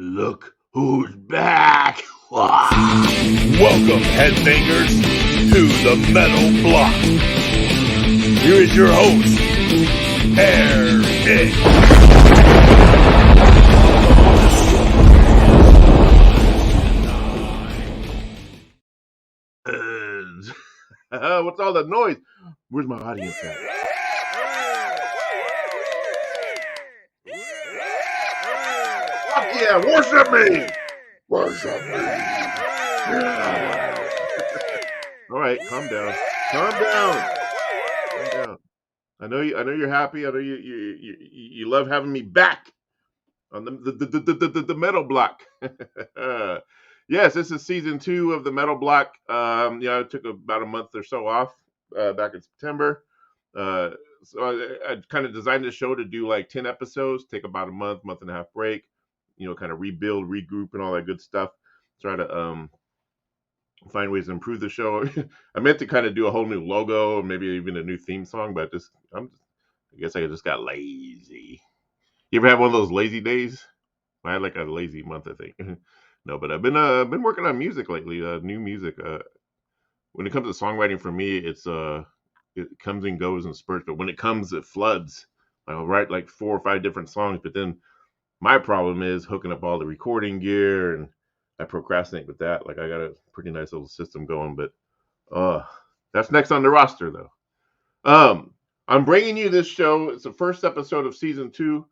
Look who's back! Welcome, headbangers, to the Metal Block. Here is your host, Eric. What's all the noise? Where's my audience at? Fuck yeah, worship me! Worship me! Yeah. All right, calm down. Calm down. Calm down. I know you're happy. I know you love having me back on the Metal Block. Yes, this is season 2 of the Metal Block. I took about a month or so off back in September. So I kind of designed the show to do like 10 episodes, take about a month and a half break, kind of rebuild, regroup, and all that good stuff. Try to find ways to improve the show. I meant to kind of do a whole new logo, maybe even a new theme song, but I guess I just got lazy. You ever have one of those lazy days? I had like a lazy month, I think. No, but I've been working on music lately, new music. When it comes to songwriting, for me, it comes and goes in spurts. But when it comes, it floods. I'll write like 4 or 5 different songs, but then my problem is hooking up all the recording gear, and I procrastinate with that. Like I got a pretty nice little system going, but that's next on the roster though. I'm bringing you this show. It's the first episode of season 2.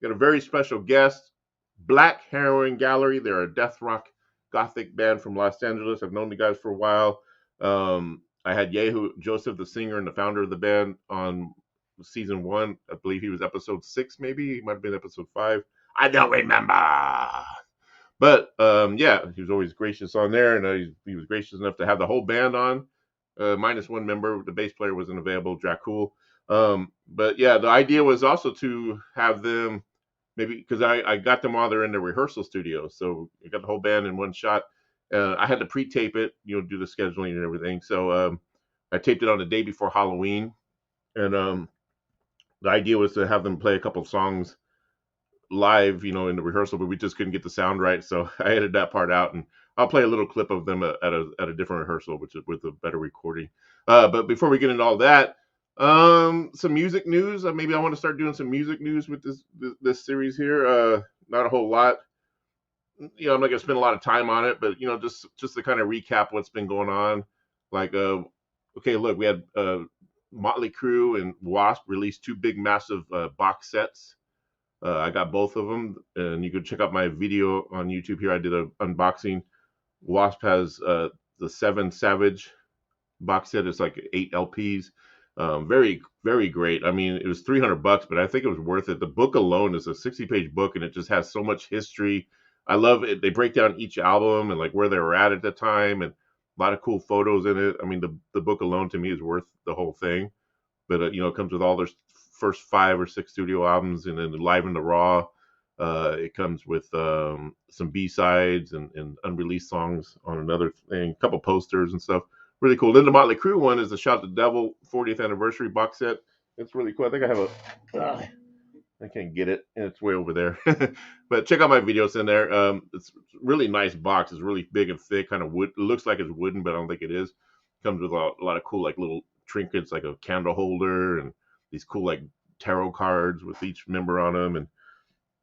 Got a very special guest, Black Heroin Gallery. They're a death rock gothic band from Los Angeles. I've known the guys for a while. I had Yehu Joseph, the singer and the founder of the band, on season 1. I believe he was episode 6, maybe. He might have been episode 5. I don't remember. But he was always gracious on there, and he was gracious enough to have the whole band on, minus one member. The bass player wasn't available, Dracul. But yeah, the idea was also to have them, maybe because I got them while they're in the rehearsal studio, so I got the whole band in one shot. I had to pre-tape it, do the scheduling and everything. So I taped it on the day before Halloween, and the idea was to have them play a couple songs live, in the rehearsal, but we just couldn't get the sound right, so I edited that part out, and I'll play a little clip of them at a different rehearsal, which is with a better recording. But before we get into all that, some music news. Maybe I want to start doing some music news with this series here. Not a whole lot. I'm not gonna spend a lot of time on it, but just to kind of recap what's been going on. Like, okay, look, we had Motley Crue and Wasp released 2 big, massive box sets. I got both of them, and you can check out my video on YouTube here. I did an unboxing. Wasp has the 7 Savage box set. It's like 8 LPs. Very, very great. I mean, it was $300, but I think it was worth it. The book alone is a 60-page book, and it just has so much history. I love it. They break down each album and like where they were at the time, and a lot of cool photos in it. I mean, the book alone to me is worth the whole thing. But it comes with all their first 5 or 6 studio albums, and then Live in the Raw. It comes with some B-sides and unreleased songs on another thing, a couple posters and stuff. Really cool. Then the Motley Crue one is the Shout the Devil 40th anniversary box set. It's really cool. I think I have I can't get it, and it's way over there. But check out my videos in there. It's a really nice box. It's really big and thick, kind of wood. It looks like it's wooden, but I don't think it is. Comes with a lot of cool like little trinkets, like a candle holder, and these cool like tarot cards with each member on them, and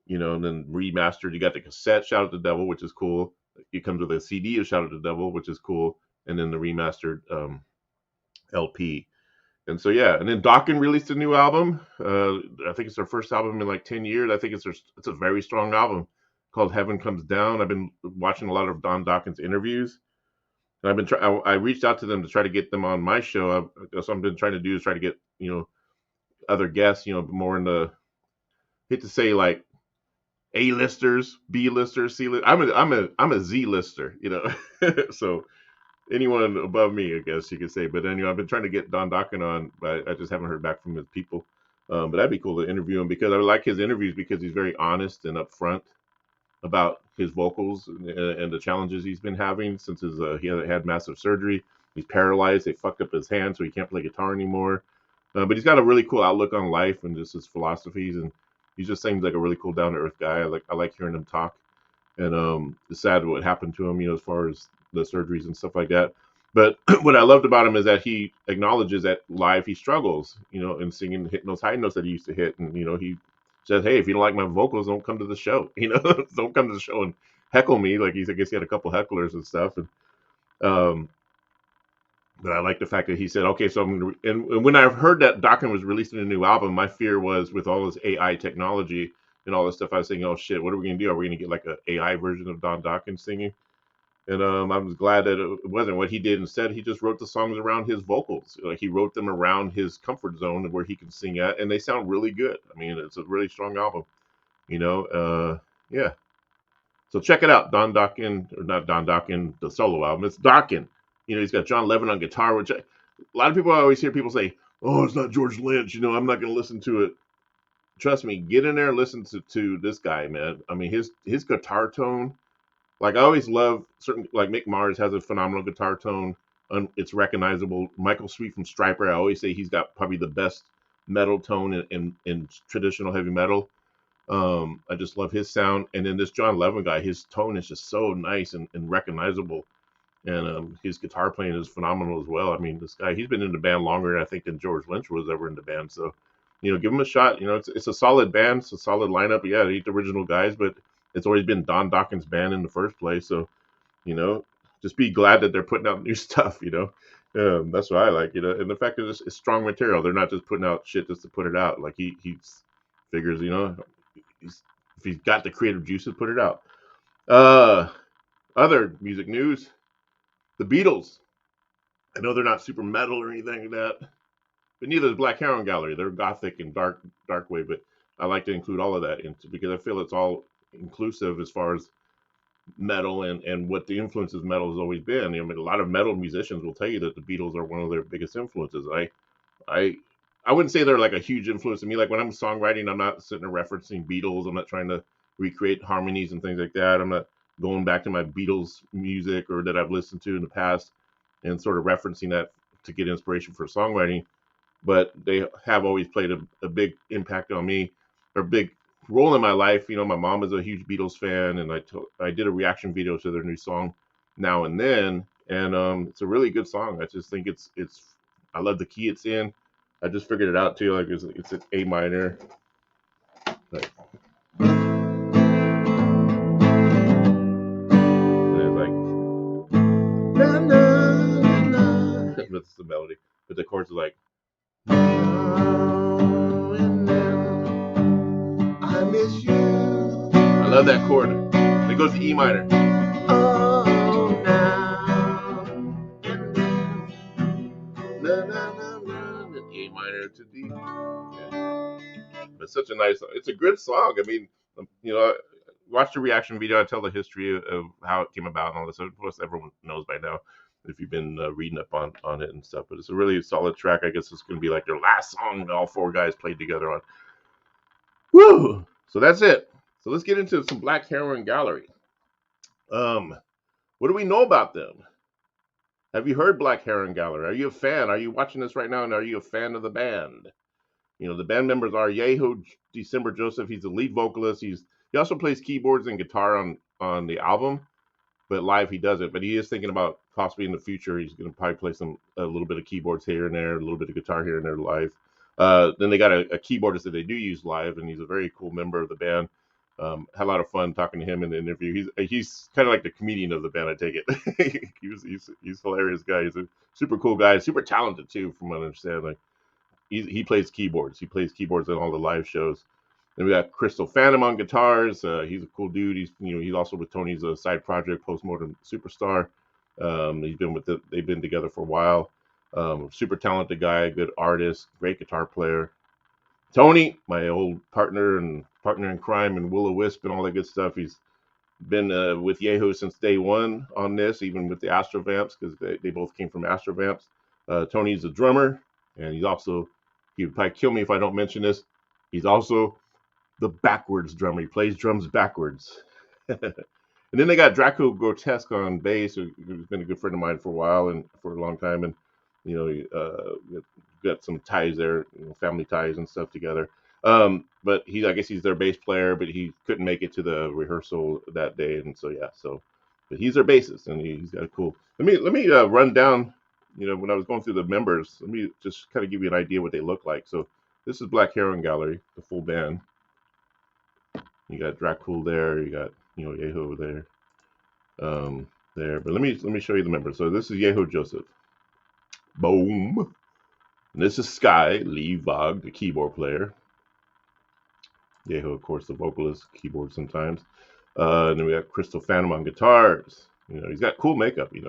and then remastered. You got the cassette Shout at the Devil, which is cool. It comes with a CD of Shout at the Devil, which is cool, and then the remastered LP. And so and then Dokken released a new album. I think it's their first album in like 10 years. I think it's a very strong album called Heaven Comes Down. I've been watching a lot of Don Dokken's interviews, and I reached out to them to try to get them on my show. So I've been trying to do is try to get other guests, more in the, hate to say like A-listers, B-listers, C-listers. I'm a Z-lister, so anyone above me, I guess you could say. But anyway, I've been trying to get Don Dokken on, but I just haven't heard back from his people. But that'd be cool to interview him, because I like his interviews because he's very honest and upfront about his vocals and the challenges he's been having since he had massive surgery. He's paralyzed. They fucked up his hand, so he can't play guitar anymore. But he's got a really cool outlook on life and just his philosophies, and he just seems like a really cool, down to earth guy. I like hearing him talk. and it's sad what happened to him, as far as the surgeries and stuff like that. But what I loved about him is that he acknowledges that live he struggles, in singing, hitting those high notes that he used to hit, and he says, "Hey, if you don't like my vocals, don't come to the show. Don't come to the show and heckle me." Like I guess he had a couple hecklers and stuff, and um, but I like the fact that he said, "Okay, so I'm going to." And when I heard that Dokken was releasing a new album, my fear was with all this AI technology and all this stuff. I was thinking, "Oh shit, what are we going to do? Are we going to get like an AI version of Don Dokken singing?" And I was glad that it wasn't. What he did instead, he just wrote the songs around his vocals. Like he wrote them around his comfort zone where he can sing at, and they sound really good. I mean, it's a really strong album. Yeah. So check it out, Don Dokken, or not Don Dokken, the solo album. It's Dokken. He's got John Levin on guitar, which a lot of people, I always hear people say, "Oh, it's not George Lynch." I'm not going to listen to it. Trust me, get in there and listen to this guy, man. I mean, his guitar tone. Like I always love certain, like Mick Mars has a phenomenal guitar tone. It's recognizable. Michael Sweet from Stryper, I always say he's got probably the best metal tone in traditional heavy metal. I just love his sound. And then this John Levin guy, his tone is just so nice and recognizable. And his guitar playing is phenomenal as well. I mean, this guy, he's been in the band longer, I think, than George Lynch was ever in the band. So, give him a shot. It's a solid band. It's a solid lineup. Yeah, 8 original guys, but it's always been Don Dokken's band in the first place. So, just be glad that they're putting out new stuff, That's what I like, And the fact that it's strong material. They're not just putting out shit just to put it out. Like he figures, if he's got the creative juices, put it out. Other music news. The Beatles. I know they're not super metal or anything like that, but neither is Black Heroin Gallery. They're gothic and dark way, but I like to include all of that into, because I feel it's all inclusive as far as metal and what the influences metal has always been. I mean, a lot of metal musicians will tell you that the Beatles are one of their biggest influences. I wouldn't say they're like a huge influence to me. Like when I'm songwriting, I'm not sitting there referencing Beatles. I'm not trying to recreate harmonies and things like that. I'm not going back to my Beatles music or that I've listened to in the past and sort of referencing that to get inspiration for songwriting. But they have always played a big impact on me, or a big role in my life. My mom is a huge Beatles fan, and I did a reaction video to their new song Now and Then, and it's a really good song. I just think it's I love the key it's in. I just figured it out too. Like it's an A minor. Like, and it's like na na na. That's the melody, but the chords are like. I miss you. I love that chord. It goes to E minor. Oh, now and then. Na, na, na, na, and A minor to D. Yeah. It's such a nice song. It's a good song. I mean, watch the reaction video. I tell the history of how it came about and all this. Of course, everyone knows by now if you've been reading up on it and stuff. But it's a really solid track. I guess it's going to be like their last song that all 4 guys played together on. Woo! So that's it. So let's get into some Black Heroin Gallery. What do we know about them? Have you heard Black Heroin Gallery? Are you a fan? Are you watching this right now, and are you a fan of the band? The band members are Yeho December Joseph. He's the lead vocalist. He also plays keyboards and guitar on the album, but live he doesn't. But he is thinking about possibly in the future he's going to probably play a little bit of keyboards here and there, a little bit of guitar here and there live. Then they got a keyboardist that they do use live, and he's a very cool member of the band. Had a lot of fun talking to him in the interview. He's kind of like the comedian of the band, I take it. he's a hilarious guy. He's a super cool guy, super talented too, from what I understand. Like he plays keyboards. He plays keyboards on all the live shows. Then we got Crystal Phantom on guitars. He's a cool dude. He's also with Tony's side project, Postmortem Superstar. They've been together for a while. Super talented guy, good artist, great guitar player. Tony, my old partner in crime and Will-O-Wisp and all that good stuff. He's been with Yeho since day one on this, even with the Astrovamps, because they both came from Astrovamps. Tony's a drummer, and he would probably kill me if I don't mention this. He's also the backwards drummer. He plays drums backwards. And then they got Draco Grotesque on bass, who's been a good friend of mine for a while and for a long time. And, got some ties there, family ties and stuff together. But I guess he's their bass player, but he couldn't make it to the rehearsal that day, and so yeah, but he's their bassist, and he's got a cool. Let me run down. When I was going through the members, let me just kind of give you an idea what they look like. So this is Black Heroin Gallery, the full band. You got Dracul there. You got Yeho there. There. But let me show you the members. So this is Yeho Joseph. Boom. And this is Sky Lee Vog, the keyboard player. Yeho, of course, the vocalist, keyboard sometimes. And then we got Crystal Phantom on guitars. He's got cool makeup. He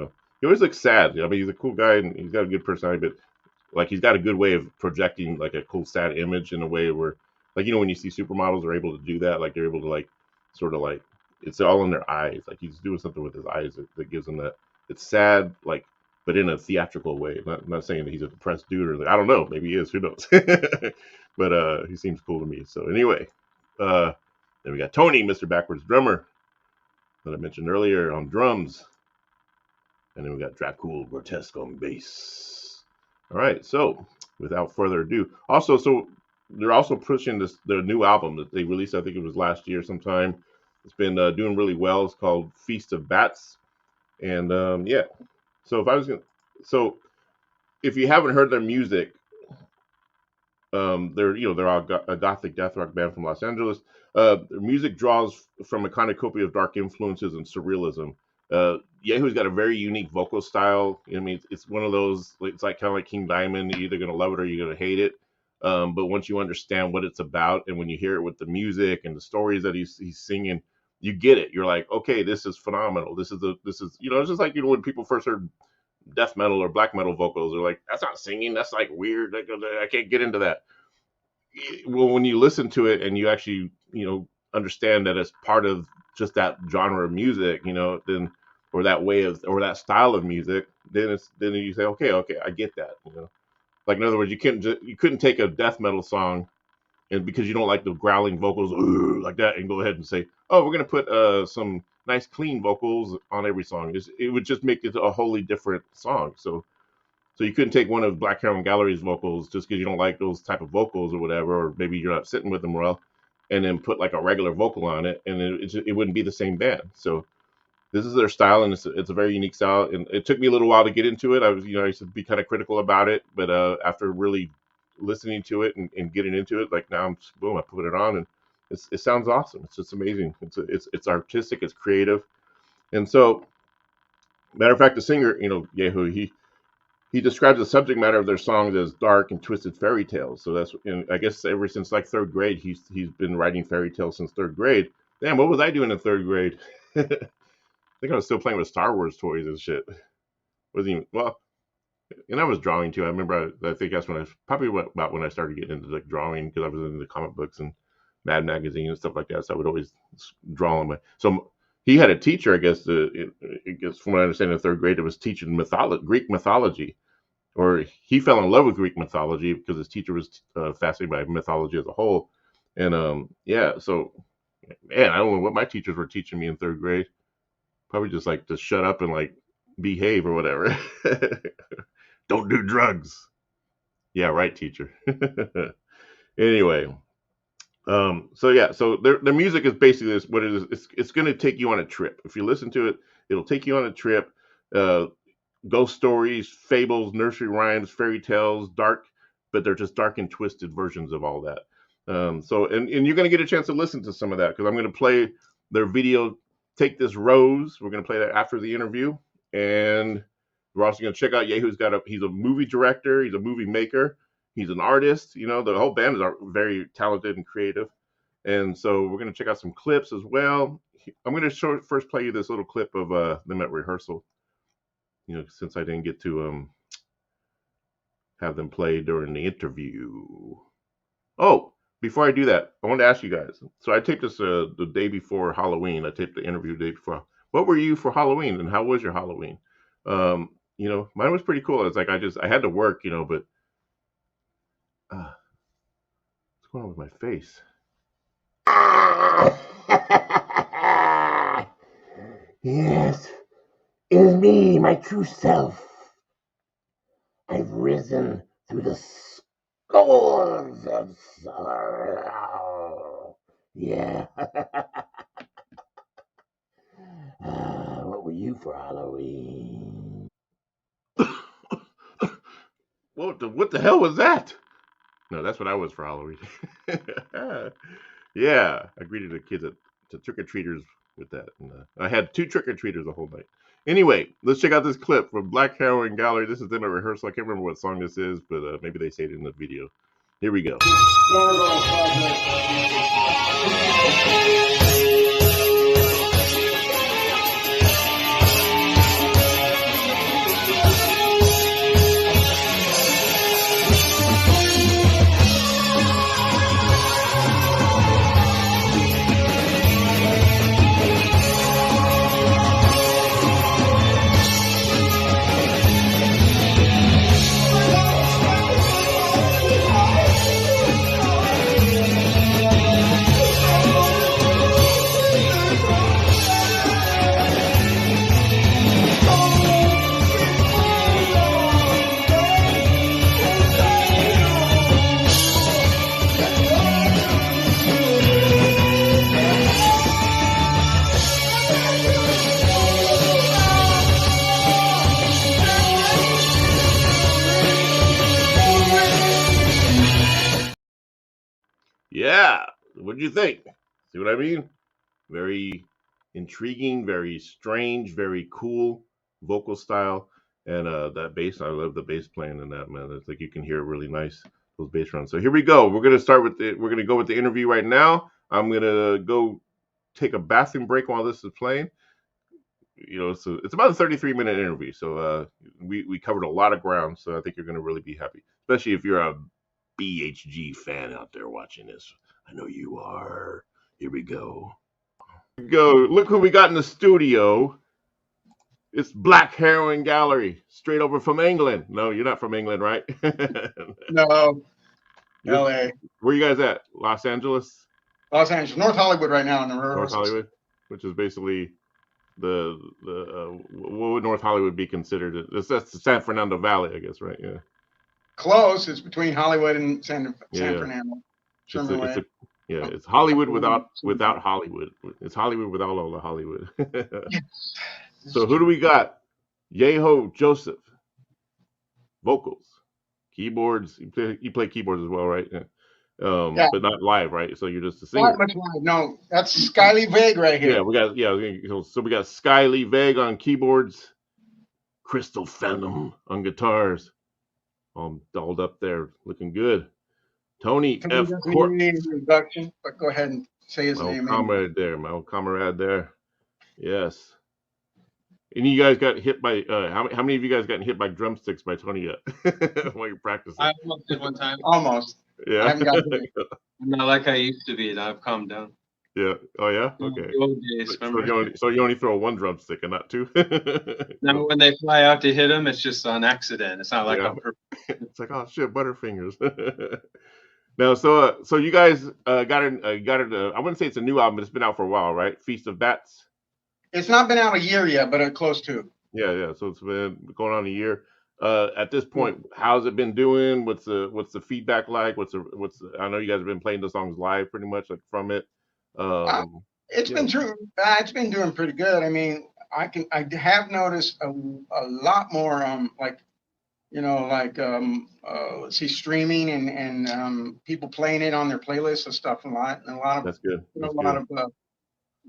always looks sad. He's a cool guy and he's got a good personality, but like he's got a good way of projecting like a cool sad image in a way where, like, when you see supermodels are able to do that, like they're able to like sort of like it's all in their eyes. Like he's doing something with his eyes that gives him that. It's sad, like, but in a theatrical way. I'm not saying that he's a depressed dude or like, I don't know, maybe he is. Who knows? But he seems cool to me. So anyway, then we got Tony, Mr. Backwards drummer, that I mentioned earlier on drums. And then we got Dracul Grotesque on bass. All right, so without further ado, so they're also pushing their new album that they released. I think it was last year sometime. It's been doing really well. It's called Feast of Bats, and yeah. So if you haven't heard their music, they're all a gothic death rock band from Los Angeles. Their music draws from a cornucopia of dark influences and surrealism. Yehu's got a very unique vocal style. It's one of those. It's like kind of like King Diamond. You're either gonna love it or you're gonna hate it. But once you understand what it's about, and when you hear it with the music and the stories that he's singing, you get it. You're like, okay, this is phenomenal. This is it's just like when people first heard death metal or black metal vocals, they're like, that's not singing. That's like weird. I can't get into that. Well, when you listen to it and you actually understand that it's part of just that genre of music, then or that way of or that style of music, then you say, okay, I get that. Like in other words, you couldn't take a death metal song and because you don't like the growling vocals like that and go ahead and say, oh, we're gonna put some nice clean vocals on every song. It would just make it a wholly different song. So you couldn't take one of Black Heroin Gallery's vocals just because you don't like those type of vocals or whatever, or maybe you're not sitting with them well, and then put like a regular vocal on it, and it wouldn't be the same band. So this is their style, and it's a very unique style. And it took me a little while to get into it. I used to be kind of critical about it, but after really listening to it and getting into it, like now I put it on, and it sounds awesome. It's just amazing. It's artistic, it's creative, and so matter of fact, the singer, Yehu, he describes the subject matter of their songs as dark and twisted fairy tales. So that's, I guess, ever since like third grade, he's been writing fairy tales since third grade. Damn, what was I doing in third grade? I think I was still playing with Star Wars toys and shit. And I was drawing too. I remember, I think that's about when I started getting into like drawing, because I was into the comic books and Mad Magazine and stuff like that. So I would always draw on so he had a teacher, I guess, from what I understand in third grade, it was teaching Greek mythology. Or he fell in love with Greek mythology because his teacher was fascinated by mythology as a whole. And yeah, so, man, I don't know what my teachers were teaching me in third grade. Probably just like to shut up and like behave or whatever. Don't do drugs. Yeah, right, teacher. Anyway. So yeah, so their music is basically this. What it is, it's going to take you on a trip. If you listen to it, it'll take you on a trip. Ghost stories, fables, nursery rhymes, fairy tales, dark, but they're just dark and twisted versions of all that. So you're going to get a chance to listen to some of that because I'm going to play their video, Take This Rose. We're going to play that after the interview, and we're also going to check out Yehu's he's a movie director, he's a movie maker. He's an artist, the whole band is very talented and creative. And so we're going to check out some clips as well. I'm going to first play you this little clip of them at rehearsal, since I didn't get to have them play during the interview. Oh, before I do that, I wanted to ask you guys. So I taped this the day before Halloween. I taped the interview the day before. What were you for Halloween, and how was your Halloween? Mine was pretty cool. It's like I had to work, but what's going on with my face? Yes, it is me, my true self. I've risen through the Oh, yeah. What were you for Halloween? What the hell was that? No, that's what I was for Halloween. Yeah, I greeted the kids to trick or treaters with that. And, I had two trick or treaters the whole night. Anyway, let's check out this clip from Black Heroin Gallery. This is them at rehearsal. I can't remember what song this is, but maybe they say it in the video. Here we go. Yeah, what do you think? See what I mean? Very intriguing, very strange, very cool vocal style, and that bass. I love the bass playing in that, man. It's like you can hear really nice those bass runs. So here we go. We're gonna go with the interview right now. I'm gonna go take a bathroom break while this is playing. So it's about a 33-minute interview. So we covered a lot of ground. So I think you're gonna really be happy, especially if you're a BHG fan out there watching this. I know you are. Here we go. Look who we got in the studio. It's Black Heroin Gallery, straight over from England. No, you're not from England, right? No, You're- LA. Where you guys at? Los Angeles? Los Angeles, North Hollywood right now in the North rehearsals. Hollywood? Which is basically what would North Hollywood be considered? That's the San Fernando Valley, I guess, right? Yeah. Close. It's between Hollywood and San Yeah. Fernando. It's Hollywood without Hollywood. It's Hollywood without all the Hollywood. So who do we got? Yeho Joseph, vocals, keyboards. You play keyboards as well, right? Yeah. Yeah. But not live, right? So you're just a singer. Not much live. No, that's Skyly Vague right here. So we got Skyly Vague on keyboards, Crystal Phantom on guitars, all dolled up there, looking good. Tony F. Court, Introduction, but go ahead and say his name. my old comrade there. Yes. And you guys got hit by how many of you guys gotten hit by drumsticks by Tony yet while you're practicing? I almost did one time. Almost. Yeah. I haven't got to it. I'm not like I used to be. I've calmed down. Yeah. Oh yeah. Okay. The old days, remember? So you only throw one drumstick and not two. Now when they fly out to hit them, it's just on accident. It's not like Yeah. on purpose. It's like, oh shit, Butterfingers. Now, so you guys got it. I wouldn't say it's a new album, but it's been out for a while, right? Feast of Bats. It's not been out a year yet, but close to. Yeah. So it's been going on a year. At this point, how's it been doing? What's the feedback like? I know you guys have been playing the songs live pretty much, like from it. It's been true. It's been doing pretty good. I mean, I have noticed a lot more let's see, streaming and people playing it on their playlists and stuff a lot of That's good.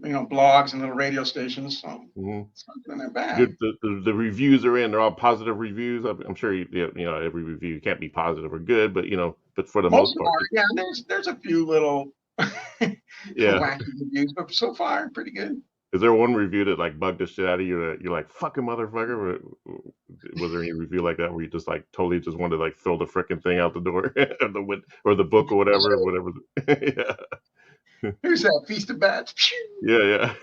blogs and little radio stations. So it's not been that bad. Good. The reviews are in. They're all positive reviews. I'm sure every review can't be positive or good, but but for the most part, yeah. There's a few little yeah, wacky reviews, but so far pretty good. Is there one review that like bugged the shit out of you that you're like, fucking motherfucker? Was there any review like that where you just like totally just wanted to like throw the frickin' thing out the door or the book or whatever? Yeah. Here's that Feast of Bats. Yeah.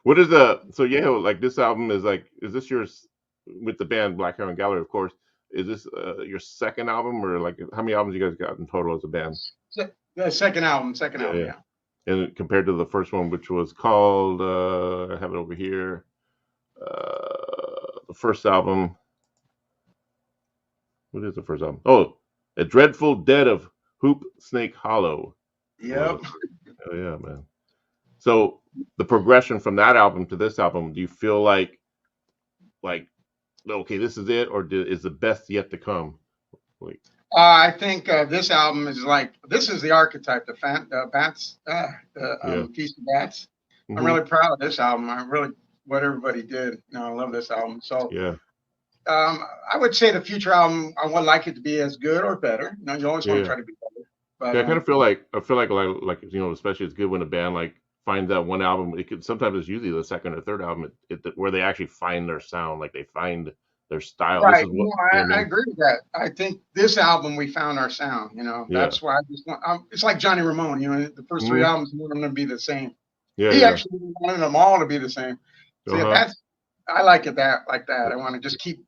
What is like this album is this yours with the band Black Heroin Gallery, of course? Is this your second album, or like how many albums you guys got in total as a band? The second album, yeah. And compared to the first one, which was called, I have it over here, the first album. What is the first album? Oh, A Dreadful Dead of Hoop Snake Hollow. Yep. Oh yeah, man. So the progression from that album to this album, do you feel like okay, this is it, or is the best yet to come? Like, I think this album is this is the archetype, the bats, Feast of Bats. I'm really proud of this album. What everybody did. I love this album. So yeah, I would say the future album, I would like it to be as good or better. You always want to yeah. try to be better. But Yeah, I kind of feel like especially it's good when a band like finds that one album. It could sometimes it's usually the second or third album where they actually find their sound, like they find their style. This right. is what I mean? agree with that. I think this album we found our sound. Yeah. That's why I just want. It's like Johnny Ramone. The first three albums wanted them to be the same. Yeah, he actually wanted them all to be the same. So I like it like that. I want to just keep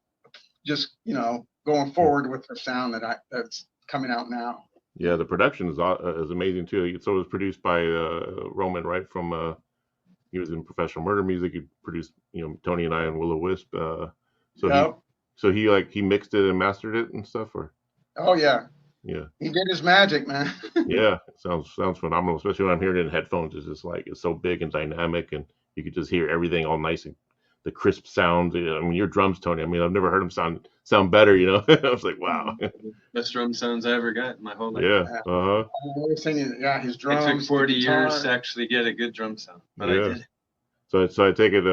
going forward with the sound that's coming out now. Yeah, the production is amazing too. So it was produced by Roman, right? From he was in Professional Murder Music. He produced Tony and I and Will O Wisp. He mixed it and mastered it and stuff. Or oh yeah, yeah, he did his magic, man. Yeah, sounds phenomenal. Especially when I'm hearing it in headphones. It's just it's so big and dynamic, and you could just hear everything all nice and the crisp sounds. I mean, your drums, Tony. I mean, I've never heard them sound better. I was like, wow. Best drum sounds I ever got in my whole life. Yeah. His drums. It took 40 years to actually get a good drum sound, but I did. So I take it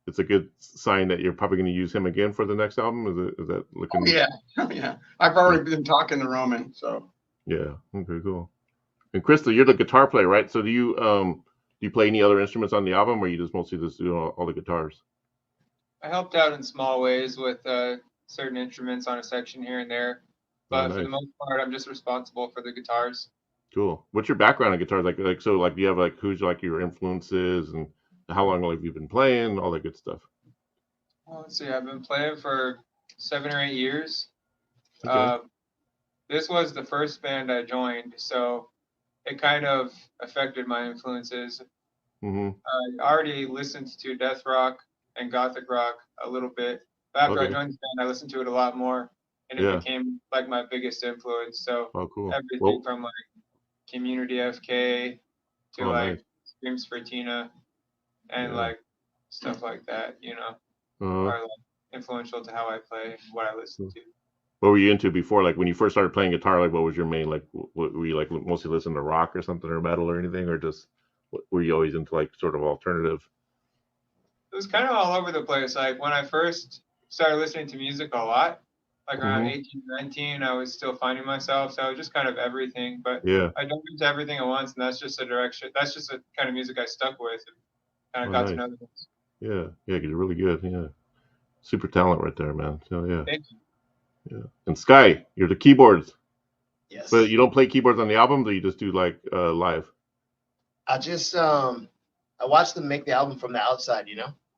it's a good sign that you're probably going to use him again for the next album. Is that looking? Yeah. I've already been talking to Roman, so. Yeah. Okay. Cool. And Crystal, you're the guitar player, right? So do you play any other instruments on the album, or you just mostly do all the guitars? I helped out in small ways with certain instruments on a section here and there, but for the most part, I'm just responsible for the guitars. Cool. What's your background in guitars? Do you have who's your influences, and how long have you been playing? All that good stuff. Well, let's see. I've been playing for 7 or 8 years. Okay. This was the first band I joined, so it kind of affected my influences. I already listened to death rock and gothic rock a little bit. But after I joined the band, I listened to it a lot more, and it became my biggest influence. So cool. Everything from Community FK to Screams for Tina and stuff like that, are influential to how I play, what I listen to. What were you into before? When you first started playing guitar, what was your main, what were you mostly listening to rock or something, or metal or anything, or just were you always into sort of alternative? It was kind of all over the place. When I first started listening to music a lot, around 18, 19, I was still finding myself. So I was just kind of everything, but I don't into everything at once. And that's just a direction. That's just the kind of music I stuck with and kind of got to know things. Yeah. Yeah. You're really good. Yeah. Super talent right there, man. So yeah. Thank you. Yeah. And Sky, you're the keyboards. Yes. But you don't play keyboards on the album, or you just do live? I just I watched them make the album from the outside,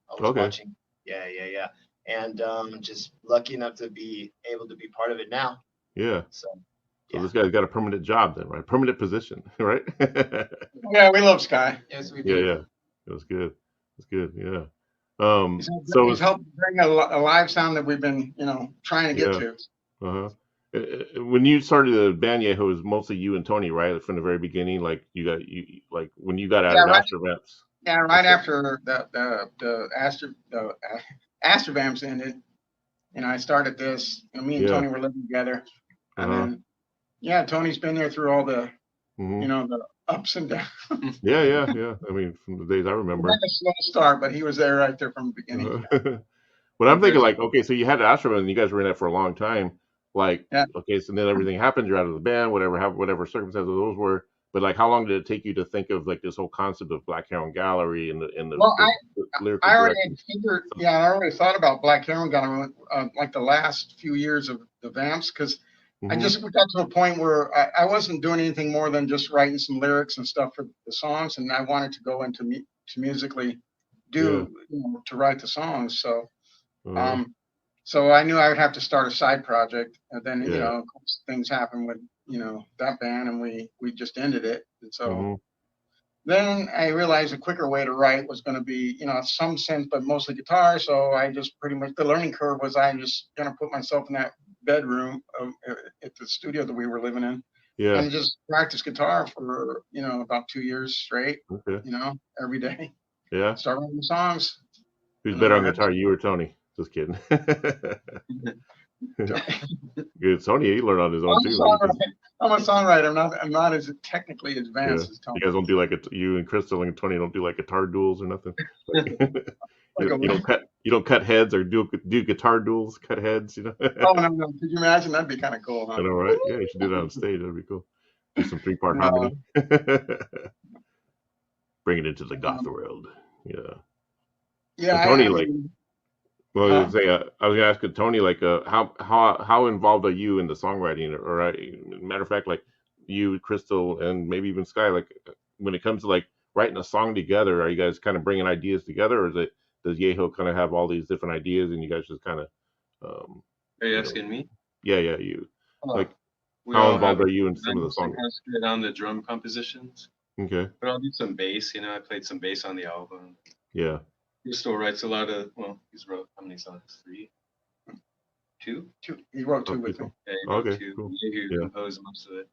I was watching. Yeah. And just lucky enough to be able to be part of it now. Yeah. So this guy's got a permanent job then, right? Permanent position, right? Yeah, we love Sky. Yes, we do. Yeah. It was good. It's good. Yeah. He's helped bring a live sound that we've been, trying to get to. When you started the band, it was mostly you and Tony, right? From the very beginning, when you got out of Astrovamps. Yeah, right after the Astrovamps ended, I started this. Me and Tony were living together, and then Tony's been there through all the, the ups and downs. Yeah. I mean, from the days I remember. It was a slow start, but he was there right there from the beginning. But I'm thinking okay, so you had Astro and you guys were in it for a long time. Okay, so then everything happened, you're out of the band, whatever circumstances those were. But how long did it take you to think of this whole concept of Black Heroin Gallery and the lyrical I already thought about Black Heroin Gallery the last few years of the Vamps, because I just got to a point where I wasn't doing anything more than just writing some lyrics and stuff for the songs, and I wanted to go into to musically to write the songs. So so I knew I would have to start a side project, and then of course, things happened with that band, and we just ended it. And so then I realized a quicker way to write was going to be some synth, but mostly guitar. So I just pretty much, the learning curve was I just going to put myself in that bedroom at the studio that we were living in. Yeah. And just practiced guitar for, about 2 years straight, Okay. every day. Yeah. Start writing songs. Who's better on guitar, you or Tony? Just kidding. Good. Tony, he learned on his own too. I'm a songwriter. I'm not as technically advanced as Tony. You guys don't do like you and Crystal and Tony don't do like guitar duels or nothing. You don't cut heads or do guitar duels, cut heads. Oh no! Could you imagine? That'd be kind of cool, huh? I know, right? Yeah, you should do that on stage. That'd be cool. Do some 3-part harmony. Bring it into the goth world. Yeah. Yeah. So Tony, I was gonna ask Tony, how involved are you in the songwriting? Or matter of fact, like you, Crystal, and maybe even Sky, like when it comes to like writing a song together, are you guys kind of bringing ideas together, or does Yeho kind of have all these different ideas and you guys just kind of? Are you asking me? Yeah, you. How involved are you in some of the songs? On the drum compositions. Okay. But I'll do some bass. I played some bass on the album. Yeah. He still writes a lot of. Well, he's wrote how many songs? 3, 2. He wrote 2 with me. Yeah, he wrote 2. Cool. He composed most of it.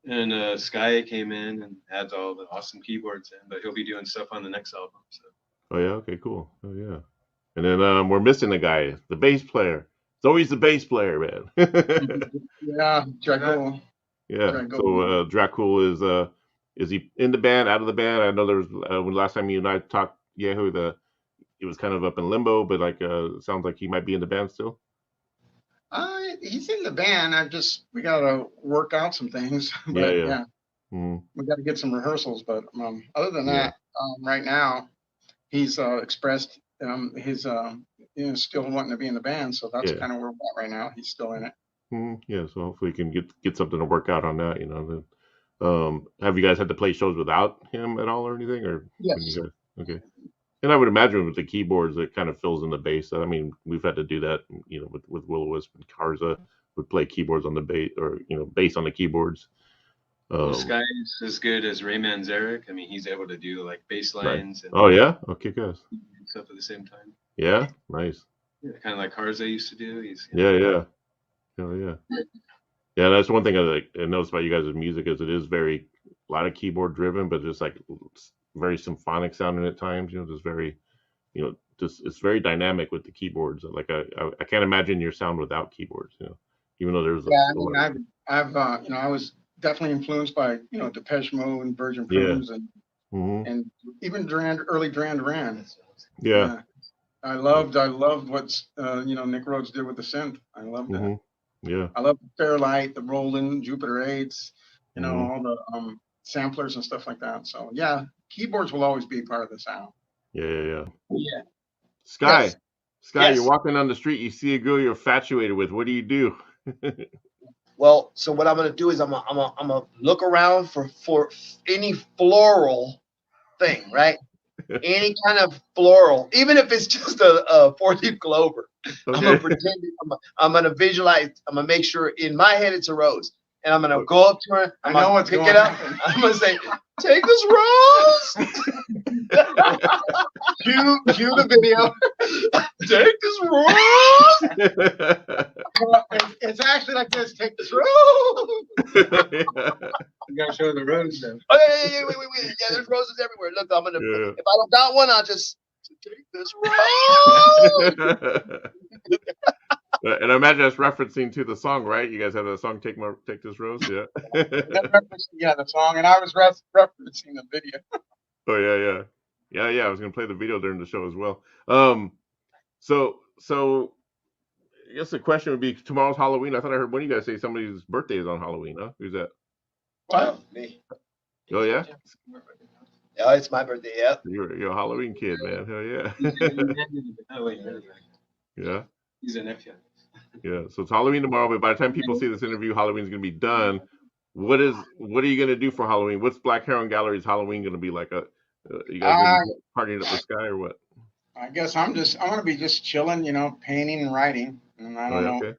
And Sky came in and adds all the awesome keyboards in, but he'll be doing stuff on the next album. So. Oh yeah. Okay. Cool. Oh yeah. And then we're missing a guy, the bass player. It's always the bass player, man. Yeah, Dracul. Yeah. So Dracul is he in the band, out of the band? I know there was when last time you and I talked, Yeho, it was kind of up in limbo, but sounds like he might be in the band still. He's in the band. We gotta work out some things. But yeah. Mm-hmm. We got to get some rehearsals. But other than that, right now he's expressed his still wanting to be in the band. So that's kind of where we're at right now. He's still in it. Mm-hmm. Yeah. So hopefully we can get something to work out on that. Have you guys had to play shows without him at all or anything? Or yes. Okay. And I would imagine with the keyboards, it kind of fills in the bass. I mean, we've had to do that, with Will-O-Wisp and Karza would play keyboards on the bass, or bass on the keyboards. This guy is as good as Ray Manzarek. I mean, he's able to do like bass lines. Right. Oh yeah, okay, guys. Stuff at the same time. Yeah, nice. Yeah, kind of like Karza used to do. Yeah. Yeah, that's one thing I noticed about you guys' music is it is a lot of keyboard driven, but just like very symphonic sounding at times. Just very, it's very dynamic with the keyboards. Like I can't imagine your sound without keyboards. Even though there's I was definitely influenced by Depeche Mode and Virgin Plumes and even early Duran Duran. Yeah. I loved what Nick Rhodes did with the synth. I loved it. Yeah. I love Fairlight, the Roland, Jupiter 8s, all the samplers and stuff like that. So yeah, keyboards will always be part of the sound. Yeah. Sky, you're walking down the street, you see a girl you're infatuated with. What do you do? Well, so what I'm gonna do is I'm gonna look around for any floral thing, right? Any kind of floral, even if it's just a 4-leaf clover. Okay. I'm gonna pretend. I'm gonna visualize. I'm gonna make sure in my head it's a rose, and I'm gonna go up to her. I'm gonna pick it up. I'm gonna say, "Take this rose." cue the video. Take this rose. It's actually like this. Take this rose. You gotta show the rose now. Oh, wait. Yeah, there's roses everywhere. Look, I'm gonna. Yeah. If I don't got one, I'll just take this rose. And I imagine that's referencing to the song, right? You guys have that song, "Take This Rose," yeah. The song, and I was referencing the video. Oh yeah. I was gonna play the video during the show as well. So I guess the question would be, tomorrow's Halloween. I thought I heard one of you guys say somebody's birthday is on Halloween. Huh? Who's that? What? Me. Oh yeah. Yeah, it's my birthday. Yeah. You're a Halloween kid, man. Hell yeah. Yeah. He's a nephew. Yeah. So it's Halloween tomorrow, but by the time people see this interview, Halloween's gonna be done. What are you gonna do for Halloween? What's Black Heron Gallery's Halloween gonna be like? You guys gonna be partying up the sky or what? I guess I'm gonna be just chilling, painting and writing, and I don't know. Okay.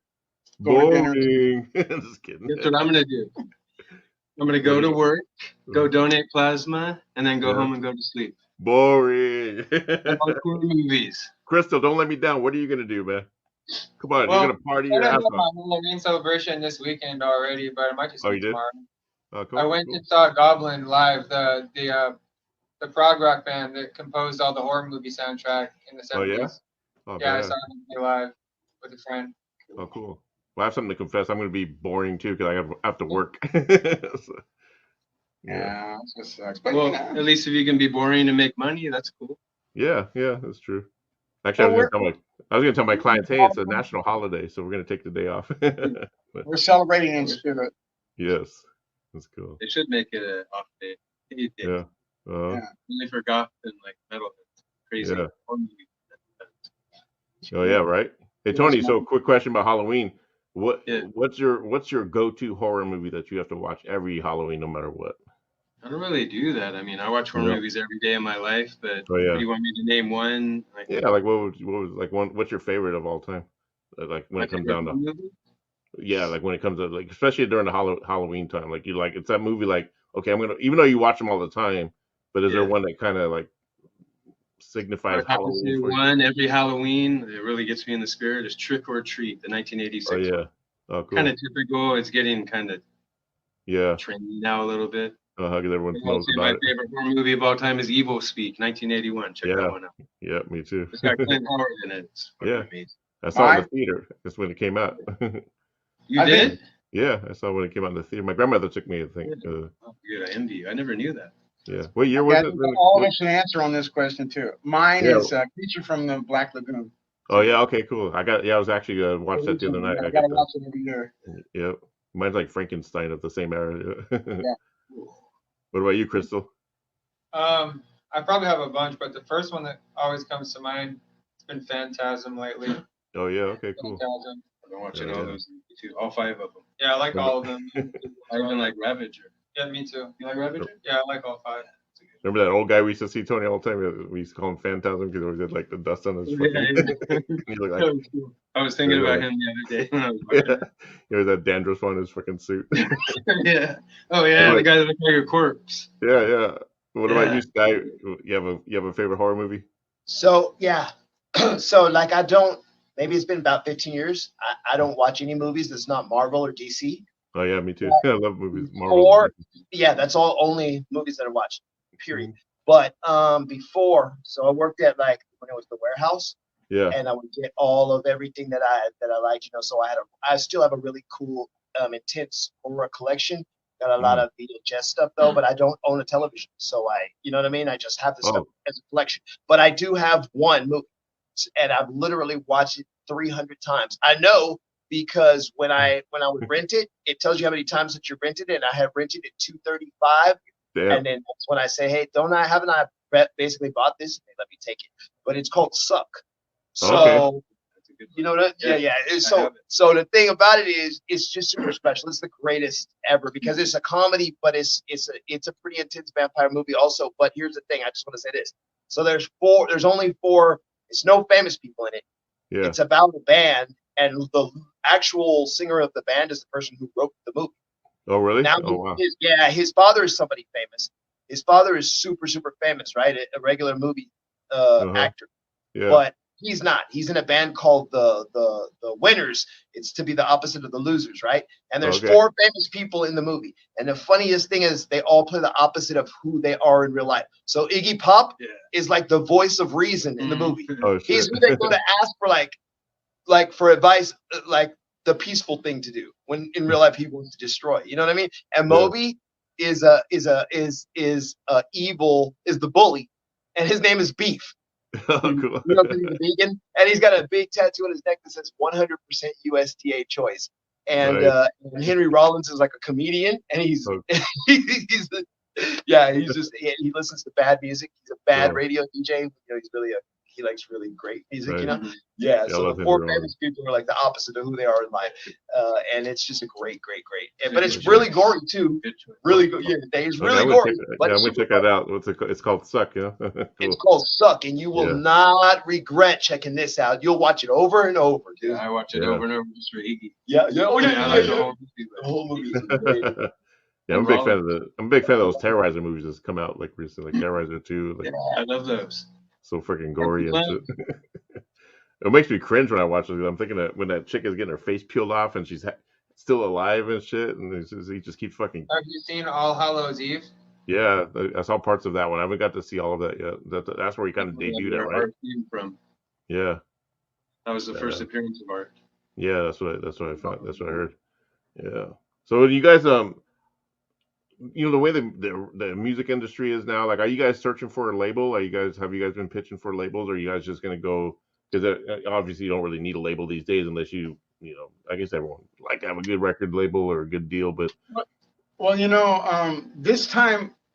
Boring. Just kidding. That's what I'm gonna do. I'm gonna go to work, go donate plasma, and then go home and go to sleep. Boring. Movies. Crystal, don't let me down. What are you gonna do, man? Come on, Well, you're gonna party I your didn't ass have my off. Halloween celebration this weekend already, but I might just Oh, do you did? tomorrow. Oh, cool. I went cool. and saw Goblin live, the prog rock band that composed all the horror movie soundtrack in the 70s. Oh yeah. Oh, Yeah, I bad. saw them play live with a friend. Oh, cool. Well, I have something to confess. I'm gonna be boring too because I have to work. So, Yeah, it just sucks. But Well, at least if you can be boring and make money, that's cool. yeah, that's true. Actually, I was gonna tell my clients, hey, it's a national holiday, so we're gonna take the day off. But, we're celebrating in spirit. yes, that's cool. They should make it an off day. Yeah. Yeah. Only for goth and like metal. Crazy. Yeah. Oh yeah, right. Hey Tony, so quick question about Halloween. What's your go-to horror movie that you have to watch every Halloween, no matter what? I don't really do that. I mean, I watch horror movies every day of my life, but Oh yeah. do you want me to name one? Like, Yeah, like what was like one? What's your favorite of all time? Like when it comes down to like when it comes to like especially during the Halloween time, like it's that movie like okay, I'm gonna even though you watch them all the time, but is there one that kind of like signifies Halloween for one every Halloween? It really gets me in the spirit. Is Trick or Treat, the 1986 one? Oh yeah. one. Oh cool. Kind of typical. It's getting kind of trendy now a little bit. Because everyone knows about my it. favorite horror movie of all time is Evil Speak, 1981. Check that one out. Yeah, me too. It's got Clint Howard in it. It's amazing. I saw it in the theater. That's when it came out. You did? Yeah, I saw it when it came out in the theater. My grandmother took me, I think. Good, I envy you. I never knew that. Yeah. What year was it? All of us should answer on this question too. Mine is Creature from the Black Lagoon. Oh yeah, okay, cool. I was actually watched that the other night. I gotta watch it every year. Yep. Mine's like Frankenstein of the same era. Yeah. What about you, Crystal? I probably have a bunch, but the first one that always comes to mind has been Phantasm lately. Oh yeah, okay, cool. Phantasm. I've been watching all those too, all 5 of them. Yeah, I like all of them. I even like Ravager. Yeah, me too. You like Ravager? Yeah, I like all 5. Remember that old guy we used to see, Tony, all the time? We used to call him Phantasm because he always had like the dust on his fucking. He looked like, I was thinking about him the other day when I was watching. He always had dandruff on his fucking suit. Yeah. Oh yeah, the guy that looked like a corpse. Yeah. What about you, Sky? You have a favorite horror movie? So yeah, so like I don't. Maybe it's been about 15 years. I don't watch any movies that's not Marvel or DC. Oh yeah, me too. I love movies. Marvel. That's all only movies that I watch. Period. But before, so I worked at like when it was the warehouse. Yeah. And I would get all of everything that I liked, So I still have a really cool, intense horror collection. Got a lot of VHS stuff though, but I don't own a television, so you know what I mean. I just have this stuff as a collection. But I do have one movie, and I've literally watched it 300 times. I know because when I would rent it, it tells you how many times that you rented it, and I have rented it 235. Damn. And then that's when I say, hey, haven't I basically bought this? And they let me take it. But it's called Suck. So you know that? Yeah. So the thing about it is it's just super special. It's the greatest ever because it's a comedy, but it's a pretty intense vampire movie also. But here's the thing, I just want to say this. So there's only 4, it's no famous people in it. Yeah. It's about a band, and the actual singer of the band is the person who wrote the movie. Oh, really? Now, wow. His father is somebody famous. His father is super, super famous, right? A regular movie actor. Yeah. But he's not. He's in a band called the Winners. It's to be the opposite of the Losers, right? And there's 4 famous people in the movie. And the funniest thing is they all play the opposite of who they are in real life. So Iggy Pop is like the voice of reason in the movie. Oh, shit. He's who they go to ask for like for advice, like the peaceful thing to do when in real life he wants to destroy. You know what I mean? And Moby is evil, is the bully, and his name is Beef. Oh, cool. You know, he's a vegan, and he's got a big tattoo on his neck that says 100% USDA choice. And and Henry Rollins is like a comedian, and he listens to bad music. He's a bad radio DJ. He likes really great music, Yeah, so the 4 famous people are like the opposite of who they are in life. And it's just a great. But it's really gory too. Really good. Yeah, it's really gory. I'm gonna check that out. It's called Suck, Cool. It's called Suck, and you will not regret checking this out. You'll watch it over and over, dude. Yeah, I watch it over and over just for Iggy. Yeah. I like the whole movie. Yeah, I'm a big fan of those Terrorizer movies that's come out like recently, like Terrorizer 2. Like, I love those. So freaking gory and shit. It makes me cringe when I watch it. I'm thinking that when that chick is getting her face peeled off and she's still alive and shit, and he just keeps fucking. Have you seen All Hallows Eve? Yeah, I saw parts of that one. I haven't got to see all of that yet. That's where he kind of debuted at, right? Art came from. Yeah. That was the first appearance of Art. Yeah, that's what I found. That's what I heard. Yeah. So you guys, the way the music industry is now, like, are you guys searching for a label? Have you guys been pitching for labels? Or are you guys just gonna go? Because obviously you don't really need a label these days unless I guess everyone would like to have a good record label or a good deal. But well,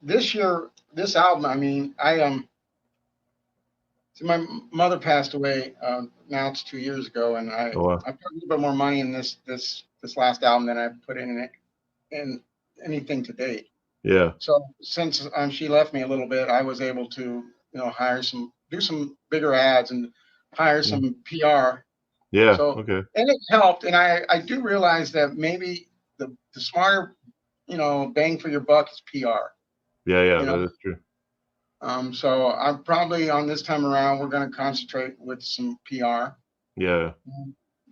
this year, this album, I mean, so my mother passed away. Now it's 2 years ago, and I put a little bit more money in this last album than I put in anything to date. Yeah. So since she left me a little bit, I was able to do some bigger ads and hire some PR. Yeah. So, okay. And it helped, and I do realize that maybe the smarter bang for your buck is PR. Yeah, that is true. So I'm probably on this time around, we're going to concentrate with some PR. Yeah.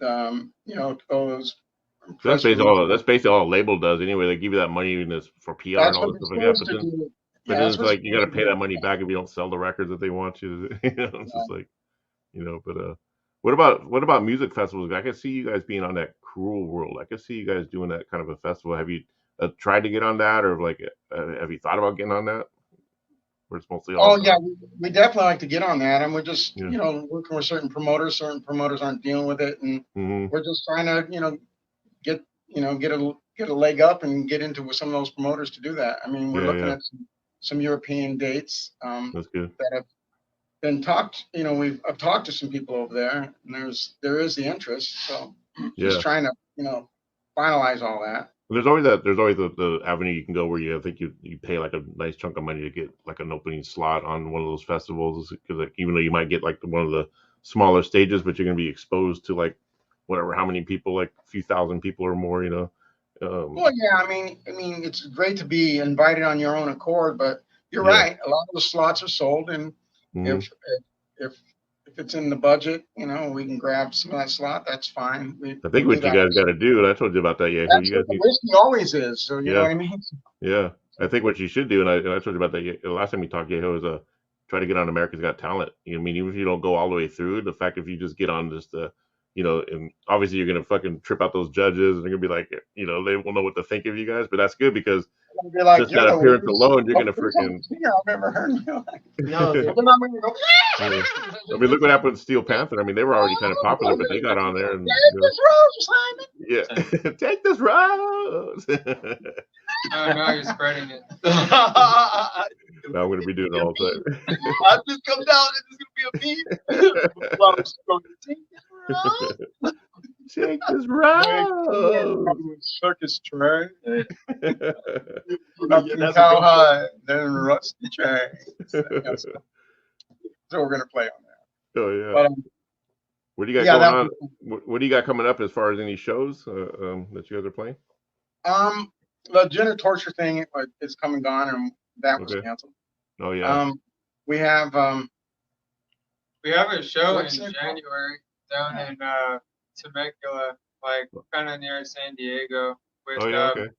Those. That's basically all a label does anyway. They give you that money for PR and all this stuff like that. But then it's like you got to pay that money back if you don't sell the records that they want you to. It's just like, But what about music festivals? I can see you guys being on that Cruel World. I can see you guys doing that kind of a festival. Have you tried to get on that, or have you thought about getting on that? Where it's mostly we definitely like to get on that, and we're just working with certain promoters. Certain promoters aren't dealing with it, and we're just trying to get a leg up and get into with some of those promoters to do that. I mean, we're looking at some European dates. That's good. That have been talked. I've talked to some people over there, and there is the interest. So just trying to finalize all that. There's always the avenue you can go where I think you pay like a nice chunk of money to get like an opening slot on one of those festivals, because even though you might get like one of the smaller stages, but you're going to be exposed to like how many people, like a few thousand people or more, Well, yeah, I mean, it's great to be invited on your own accord, but you're right. A lot of the slots are sold, and if it's in the budget, we can grab some of that slot. That's fine. I think what you guys got to do, and I told you about that. Yeah, that's what the whiskey always is. So you know what I mean. Yeah, I think what you should do, and I told you about that the last time we talked, was try to get on America's Got Talent. Even if you don't go all the way through, the fact if you just get on just and obviously you're gonna fucking trip out those judges, and they're gonna be like, they won't know what to think of you guys. But that's good because just that appearance alone, you're gonna freaking. I've ever heard. No, I mean, look what happened with Steel Panther. I mean, they were already kind of popular, but they got on there and. Take this rose, Simon. Yeah, take this rose. Now you're spreading it. Now I'm gonna be doing it all the time. I just come down and it's gonna be a beat. Take this rose. Circus train. How high? Then rusty train. So we're gonna play on that. Oh yeah. But, what do you got going on? What do you got coming up as far as any shows that you guys are playing? The gender torture thing is come and gone, and that was canceled. Oh yeah. We have a show in January down in Temecula, like kind of near San Diego, with a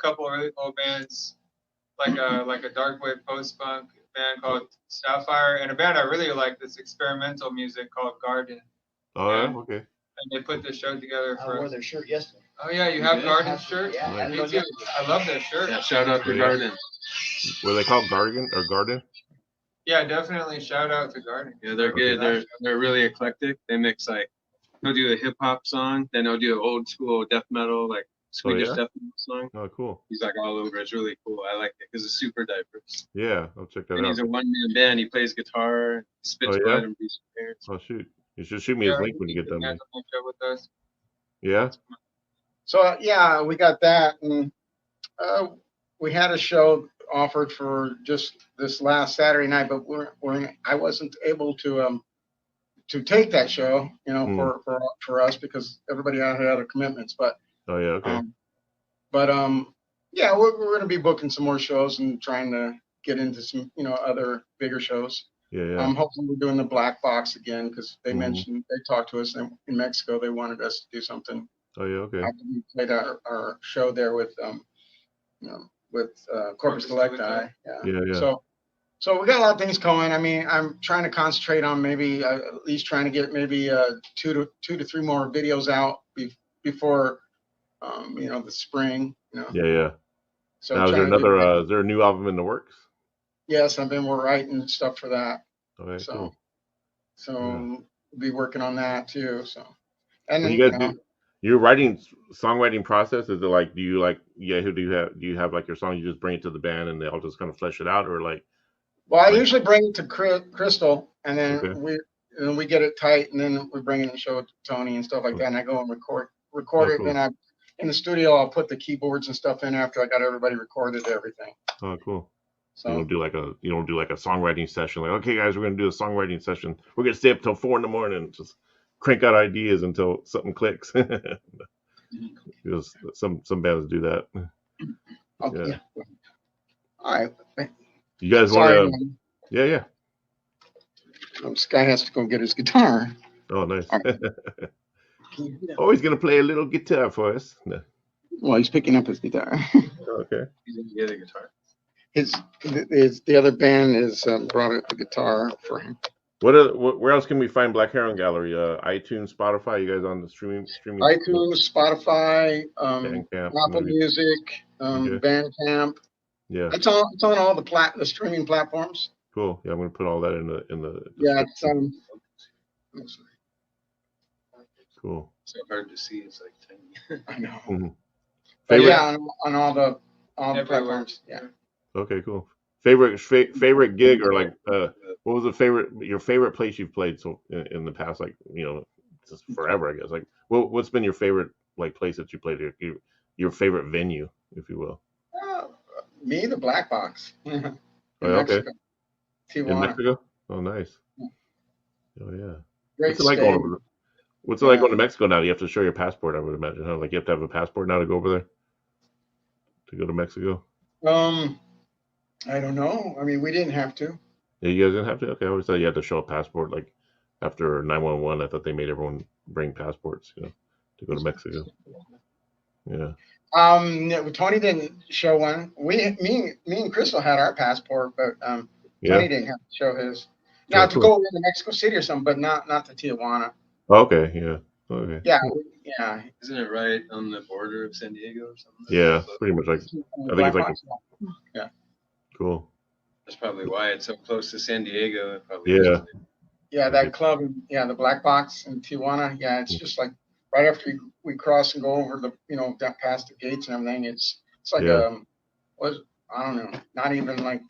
couple of really cool bands, like a dark wave post punk band called Sapphire, and a band I really like, this experimental music called Garden. Oh yeah, okay. And they put this show together for. I wore their shirt yesterday. Oh yeah, you have Garden's shirt? Yeah, me too. I love that shirt. Yeah, shout out to Garden. Were they called Garden or Garden? Yeah, definitely shout out to Garden. Yeah, they're good. They're really eclectic. They mix they'll do a hip hop song, then they'll do an old school death metal, like Swedish death metal song. Oh, cool. He's like all over. It's really cool. I like it because it's super diverse. Yeah, I'll check that out. And he's a one-man band. He plays guitar, spits blood, and beats your parents. Oh shoot! You should shoot me his link when you get done. With us. Yeah. So yeah, we got that, and we had a show offered for just this last Saturday night, but I wasn't able to take that show, for us because everybody had other commitments. But oh yeah, okay. Yeah, we're going to be booking some more shows and trying to get into some other bigger shows. Yeah. Hopefully we're doing the black box again because they mentioned they talked to us in Mexico. They wanted us to do something. Oh yeah, okay. After we played our show there with Corpus Delicti. Yeah. So we got a lot of things going. I mean, I'm trying to concentrate on maybe at least trying to get maybe 2 to 3 more videos out before the spring. Yeah. So now, is there a new album in the works? Yes, I've been writing stuff for that. Okay, so cool. We'll be working on that too. So, and when then, you guys do your songwriting process, is it like who do you have like your song, you just bring it to the band and they all just kind of flesh it out, or like? Well, I usually bring it to Crystal, and then okay. we get it tight, and then we bring it and show it to Tony and stuff like that, and I go and record it. Cool. Then in the studio, I'll put the keyboards and stuff in after I got everybody recorded, everything. Oh, cool. So you don't do like a songwriting session, like, okay guys, we're gonna do a songwriting session. We're gonna stay up till 4 a.m. and just crank out ideas until something clicks. Because some bands do that. Okay. Yeah. All right. You guys want to? Yeah. This guy has to go get his guitar. Oh, nice. Right. Oh, he's gonna play a little guitar for us. No. Well, he's picking up his guitar. Okay. He's gonna get a guitar. The other band is brought a guitar for him. Where else can we find Black Heroin Gallery? iTunes, Spotify. You guys on the streaming? iTunes, Spotify, Bandcamp, Apple Music, Bandcamp. Yeah. It's on all the streaming platforms. Cool. Yeah, I'm gonna put all that in the. Yeah, it's Cool. So hard to see. It's like tiny. I know. Mm-hmm. But yeah, on all the platforms. Yeah. Okay, cool. Favorite gig, or like what was your favorite place you've played in the past, like just forever, I guess. Like what's been your favorite like place that you played, your favorite venue, if you will? Me, the Black Box. Okay. Mexico. Tijuana. In Mexico? Oh, nice. Oh yeah. Great. What's it like going to Mexico now? You have to show your passport, I would imagine. Huh? Like you have to have a passport now to go over there to go to Mexico. I don't know. I mean, we didn't have to. Yeah, you guys didn't have to? Okay, I always thought you had to show a passport. Like after 911, I thought they made everyone bring passports, to go to Mexico. Yeah. Tony didn't show one. Me and Crystal had our passport, but Tony didn't have to show his. Now to go into Mexico City or something, but not to Tijuana. Okay. Yeah. Okay. Yeah. Isn't it right on the border of San Diego or something? Yeah, pretty much like. I think it's like. Yeah. Cool. That's probably why it's so close to San Diego. Yeah, that club. Yeah, the Black Box in Tijuana. Yeah, it's just like right after we cross and go over the past the gates and everything. It's like I don't know, not even like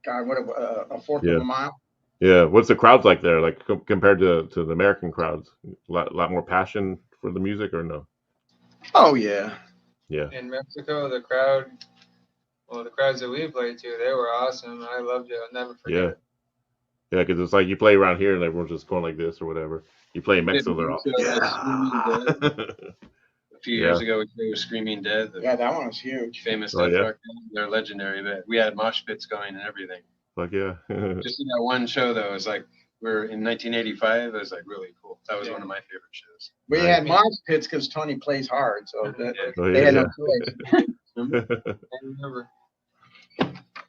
a fourth of a mile. Yeah, what's the crowds like there? Like compared to the American crowds, a lot more passion for the music, or no? Oh yeah. Yeah. In Mexico, the crowds that we played to, they were awesome. I loved it. I'll never forget it. Yeah, because it's like you play around here and everyone's just going like this or whatever. You play in Mexico, they're all. A few years ago, we played Screaming Dead. That one was huge. Famous death rock band. They're legendary. But we had mosh pits going and everything. Fuck yeah. Just in that one show, though, it was like we're in 1985. It was like really cool. That was one of my favorite shows. We had mosh pits because Tony plays hard, so they had no choice. I remember.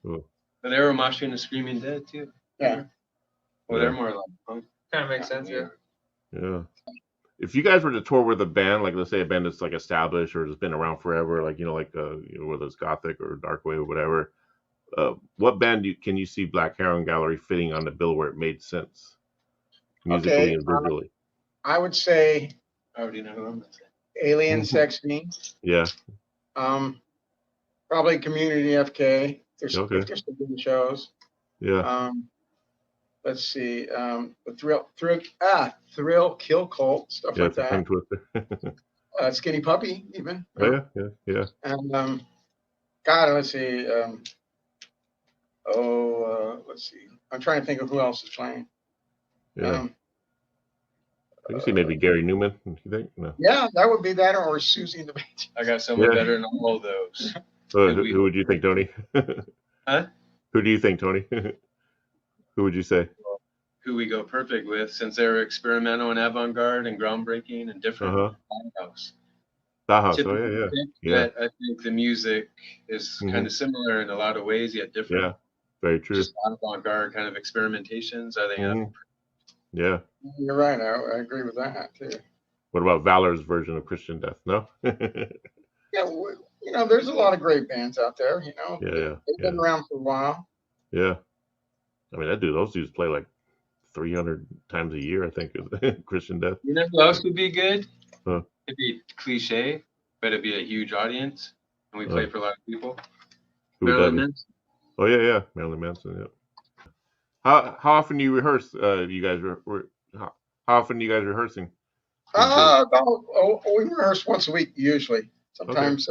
Cool. But they were moshing and Screaming Dead too. Yeah. Well, they're more like punk. Kind of makes sense, yeah. Yeah. If you guys were to tour with a band, like let's say a band that's like established or has been around forever, like whether it's Gothic or Darkwave or whatever, what band can you see Black Heroin Gallery fitting on the bill where it made sense musically and visually? I would say. I already know who I'm gonna say. Alien Sex Fiends. Yeah. Probably Community FK. They're still doing shows. Yeah. Let's see. The Thrill Kill Cult, stuff like that. Tongue twister. Skinny Puppy, even. Oh, yeah. And let's see. Let's see. I'm trying to think of who else is playing. Yeah. I can see maybe Gary Newman. You think? No. Yeah, that would be that, or Susie and the Bates. I got someone better than all of those. So who would you think, Tony? Huh? Who do you think, Tony? Who would you say? Who we go perfect with, since they're experimental and avant-garde and groundbreaking and different. House. Bauhaus. Oh yeah. I think the music is kind of similar in a lot of ways, yet different. Yeah, very true. Just avant-garde kind of experimentations. I think. Yeah. You're right. I agree with that too. What about Valor's version of Christian Death? No. Yeah, you know, there's a lot of great bands out there. You know. Yeah. They've been around for a while. Yeah. I mean, those dudes play like 300 times a year, I think, Christian Death. You know who else would be good? Huh. It'd be cliche, but it'd be a huge audience, and we play for a lot of people. Marilyn Manson. Oh yeah, Marilyn Manson. Yeah. How often do you rehearse? You guys how often do you guys rehearsing? We rehearse once a week usually. Sometimes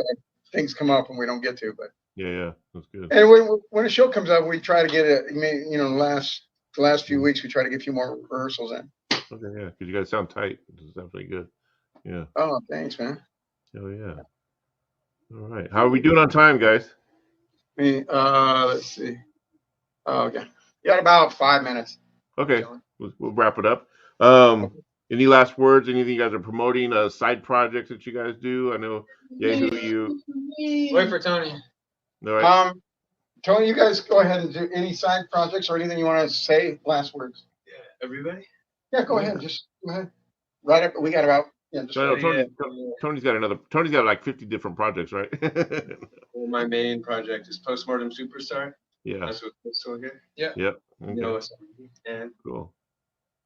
things come up and we don't get to, but yeah, that's good. And when a show comes up, we try to get it. You know, the last few weeks we try to get a few more rehearsals in. Okay, yeah, because you guys sound tight. It's definitely good. Yeah. Oh, thanks, man. Oh yeah. All right, how are we doing on time, guys? Let's see. Okay, you got about 5 minutes. Okay, we'll wrap it up. Any last words? Anything you guys are promoting? Side projects that you guys do? I know. Yeah, you. Wait for Tony. All right. Tony, you guys go ahead and do any side projects or anything you want to say. Last words. Yeah, everybody. Yeah, go ahead. Just go ahead. Right up. We got about. Yeah, Tony's got like 50 different projects, right? Well, my main project is Postmortem Superstar. Yeah. That's what Crystal here. Yeah. Yep. Okay. You know, and cool.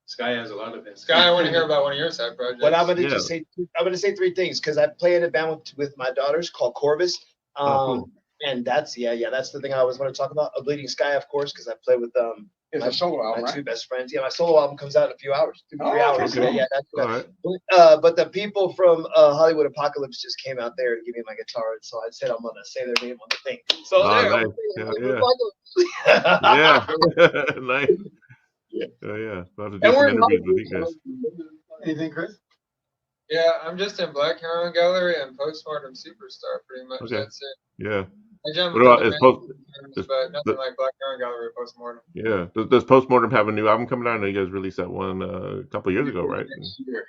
Sky has a lot of it. Sky, I want to hear about one of your side projects. But I'm gonna say 3 things because I play in a band with my daughters called Corvus. Cool. And that's the thing I always want to talk about. A Bleeding Sky, of course, because I play with It's a solo album, my right? 2 best friends. Yeah, my solo album comes out in a few hours, 3 hours. Okay. Yeah, that's all right. But the people from Hollywood Apocalypse just came out there to give me my guitar, and so I said I'm gonna say their name on the thing. So nice. Yeah. Nice. Yeah. Oh yeah. I'll have to do some interviews with you guys. Anything, Chris? Yeah, I'm just in Black Heroin Gallery and Postmortem Superstar, pretty much. Okay. That's it. Yeah. I jump What about but nothing like Black Heroin Gallery or Postmortem. Yeah. Does Postmortem have a new album coming out? I know you guys released that one a couple years ago, right? Next year.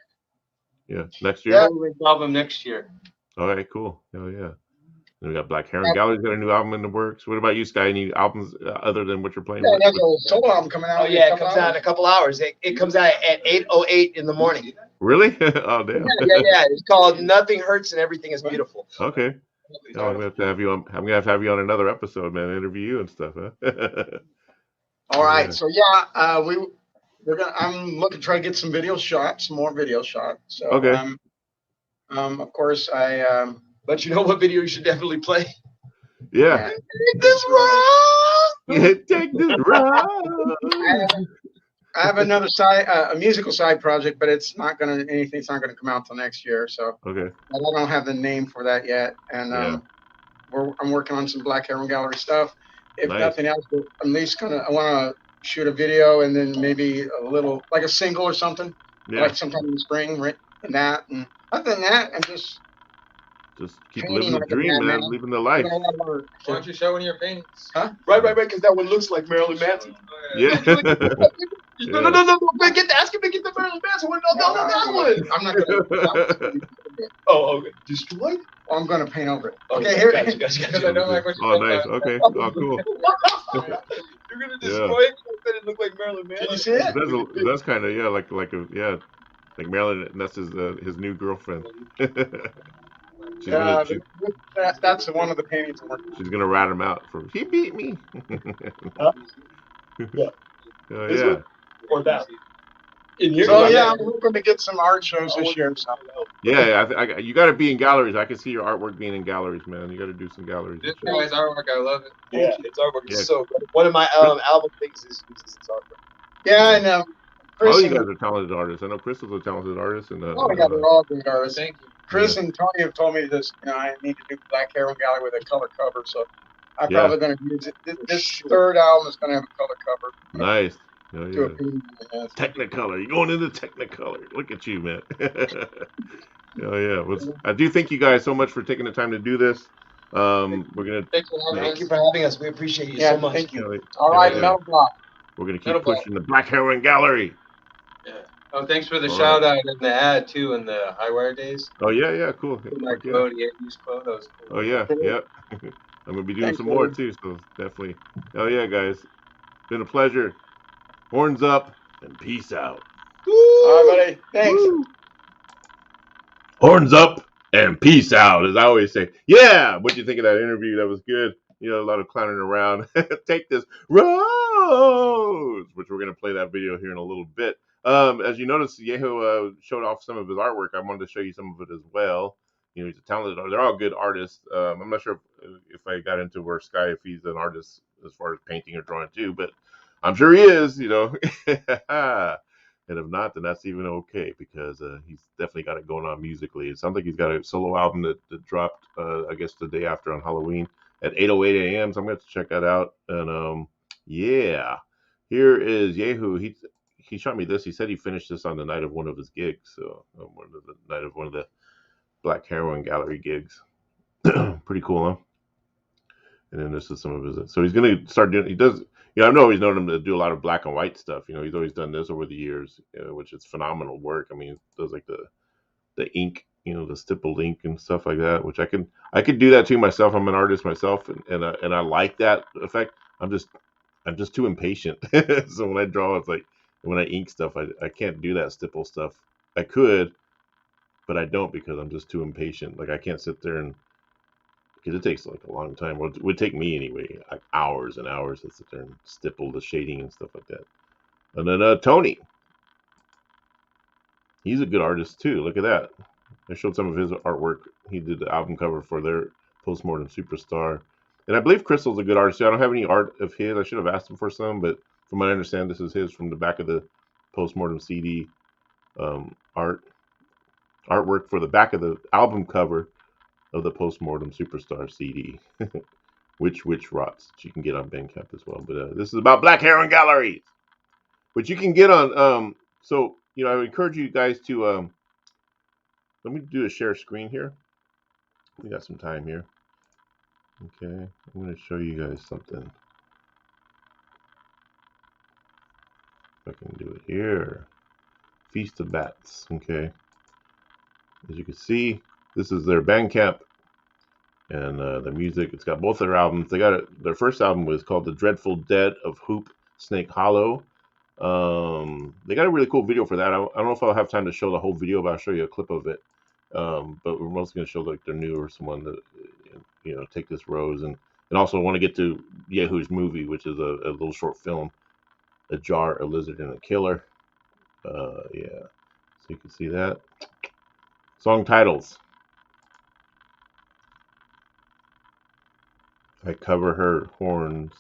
Yeah. Next year? Yeah. Album next year. All right, cool. Hell yeah. And we got Black Heron Gallery's got a new album in the works. What about you, Sky? Any albums other than what you're playing? Yeah, that's a solo album coming out. Oh yeah, it comes out in a couple hours. It comes out at 8:08 in the morning. Really? Oh damn. Yeah. It's called Nothing Hurts and Everything is Beautiful. Okay. Oh, I'm gonna have to have you on. I'm gonna have to have you on another episode, man. Interview you and stuff, huh? All right. Yeah. So yeah, I'm looking to try to get some video shots, some more video shots. So okay. Of course But you know what video you should definitely play? Yeah. Take this wrong. Yeah, take this wrong. I have another a musical side project, but it's not gonna come out till next year. So okay. I don't have the name for that yet, and I'm working on some Black Heron Gallery stuff. If nothing else, at least I want to shoot a video and then maybe a little like a single or something, like sometime in the spring, right? And other than that, I'm just keep living the dream, man. Living the life. Why don't you show one of your paintings? Huh? Right, because that one looks like Marilyn Manson. Yeah. No. Ask him to get the Marilyn Manson one. No, that one. I'm not gonna. Oh, okay. Destroyed? Oh, I'm gonna paint over it. Okay, here. Gotcha. I don't like what you Oh, nice. Okay. Oh, cool. You're gonna destroy it because it look like Marilyn Manson. Can you see it? That's kind of like Marilyn. And that's his new girlfriend. That's one of the paintings I'm working on. She's gonna rat him out for he beat me. Yeah. Yeah. Or that. So I'm hoping to get some art shows this year. So. Yeah, you got to be in galleries. I can see your artwork being in galleries, man. You got to do some galleries. This guy's artwork, I love it. Yeah, its artwork is so good. One of my album things is its artwork. Yeah, I know. All you guys are talented artists. I know Crystal's a talented artist, and they're all good artists. Thank you. Chris and Tony have told me this. I need to do Black Heron Gallery with a color cover, so I'm probably going to use it. This third album is going to have a color cover. Nice. Oh, yeah. Technicolor. You're going into Technicolor. Look at you, man. Oh yeah. Well, I do thank you guys so much for taking the time to do this. We're gonna thank you for having us. We appreciate you so much. Thank you. All right, Metal Block. We're gonna keep pushing the Black Heroin Gallery. Yeah. Oh, thanks for the shout out and the ad too in the Highwire days. Oh yeah, cool. My quote, use quote. That was cool. Oh yeah. I'm gonna be doing some more too, so definitely. Oh yeah, guys. Been a pleasure. Horns up and peace out. Woo! All right, buddy. Thanks. Woo! Horns up and peace out, as I always say. Yeah. What'd you think of that interview? That was good. You know, a lot of clowning around. Take this rose, which we're gonna play that video here in a little bit. As you notice, Yeho showed off some of his artwork. I wanted to show you some of it as well. You know, he's a talented artist. They're all good artists. I'm not sure if I got into where Sky, if he's an artist as far as painting or drawing too, but I'm sure he is, you know. And if not, then that's even okay, because he's definitely got it going on musically. It sounds like he's got a solo album that dropped, I guess, the day after on Halloween at 8:08 a.m. So I'm going to have to check that out. And yeah, here is Yehu. He shot me this. He said he finished this on the night of one of his gigs. So the night of one of the Black Heroin Gallery gigs. Pretty cool, huh? And then this is some of his. So he's going to start doing. He does. Yeah, I know he's known him to do a lot of black and white stuff. You know, he's always done this over the years, which is phenomenal work. I mean, he does like the ink, you know, the stippled ink and stuff like that, which I could do that too myself. I'm an artist myself, and I like that effect. I'm just too impatient. So when I draw, it's like when I ink stuff, I can't do that stipple stuff. I could, but I don't, because I'm just too impatient. Like I can't sit there and, because it takes like a long time. Well, it would take me anyway, like hours and hours to sit there and stipple the shading and stuff like that. And then Tony, he's a good artist too. Look at that. I showed some of his artwork. He did the album cover for their Postmortem Superstar. And I believe Crystal's a good artist too. I don't have any art of his. I should have asked him for some, but from what I understand, this is his from the back of the Postmortem CD artwork for the back of the album cover of the Postmortem Superstar CD, which rots, that you can get on Bandcamp as well. But this is about Black Heroin Gallery, which you can get on. So you know, I would encourage you guys to let me do a share screen here. We got some time here. Okay, I'm going to show you guys something. If I can do it here. Feast of Bats. Okay, as you can see, this is their Bandcamp, and the music. It's got both their albums. They got it. Their first album was called The Dreadful Dead of Hoop Snake Hollow. They got a really cool video for that. I don't know if I'll have time to show the whole video, but I'll show you a clip of it. But we're mostly going to show like their newest one, that, you know, Take This Rose, and also want to get to Yehu's movie, which is a little short film, A Jar, a Lizard, and a Killer. Yeah, so you can see that. Song titles. I Cover Her Horns,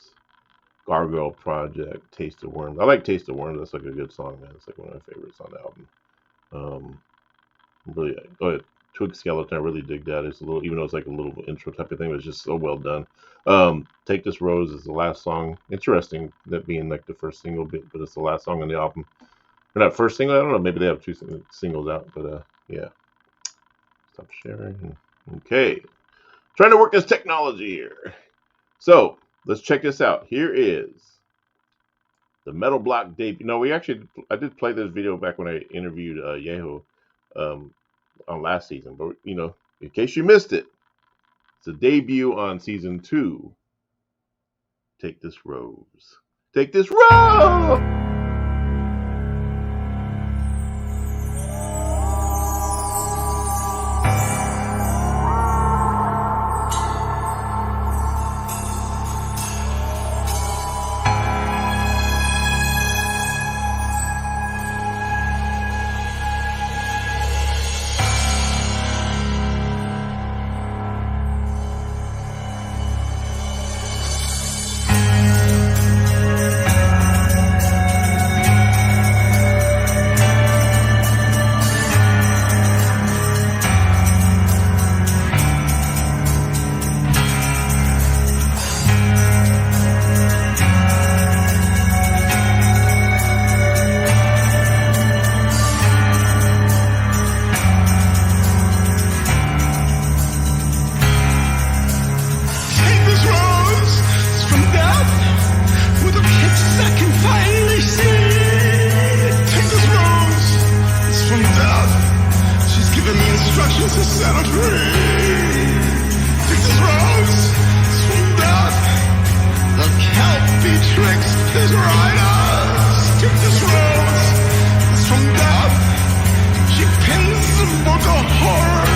Gargoyle Project, Taste of Worms. I like Taste of Worms. That's like a good song, man. It's like one of my favorites on the album. Really, Twig Skeleton, I really dig that. It's a little, even though it's like a little intro type of thing, but it's just so well done. Take This Rose is the last song. Interesting, that being like the first single bit, but it's the last song on the album. Or not first single, I don't know. Maybe they have two singles out, but yeah. Stop sharing. Okay. Trying to work this technology here. So let's check this out. Here is the Metal Block debut. No, I did play this video back when I interviewed Yeho on last season, but you know, in case you missed it, it's a debut on season 2. Take This Rose. Take This Rose! to set us free. Take this rose, from death. The kelp betwixt his riders. Take this rose, from death. She pins the book of horror.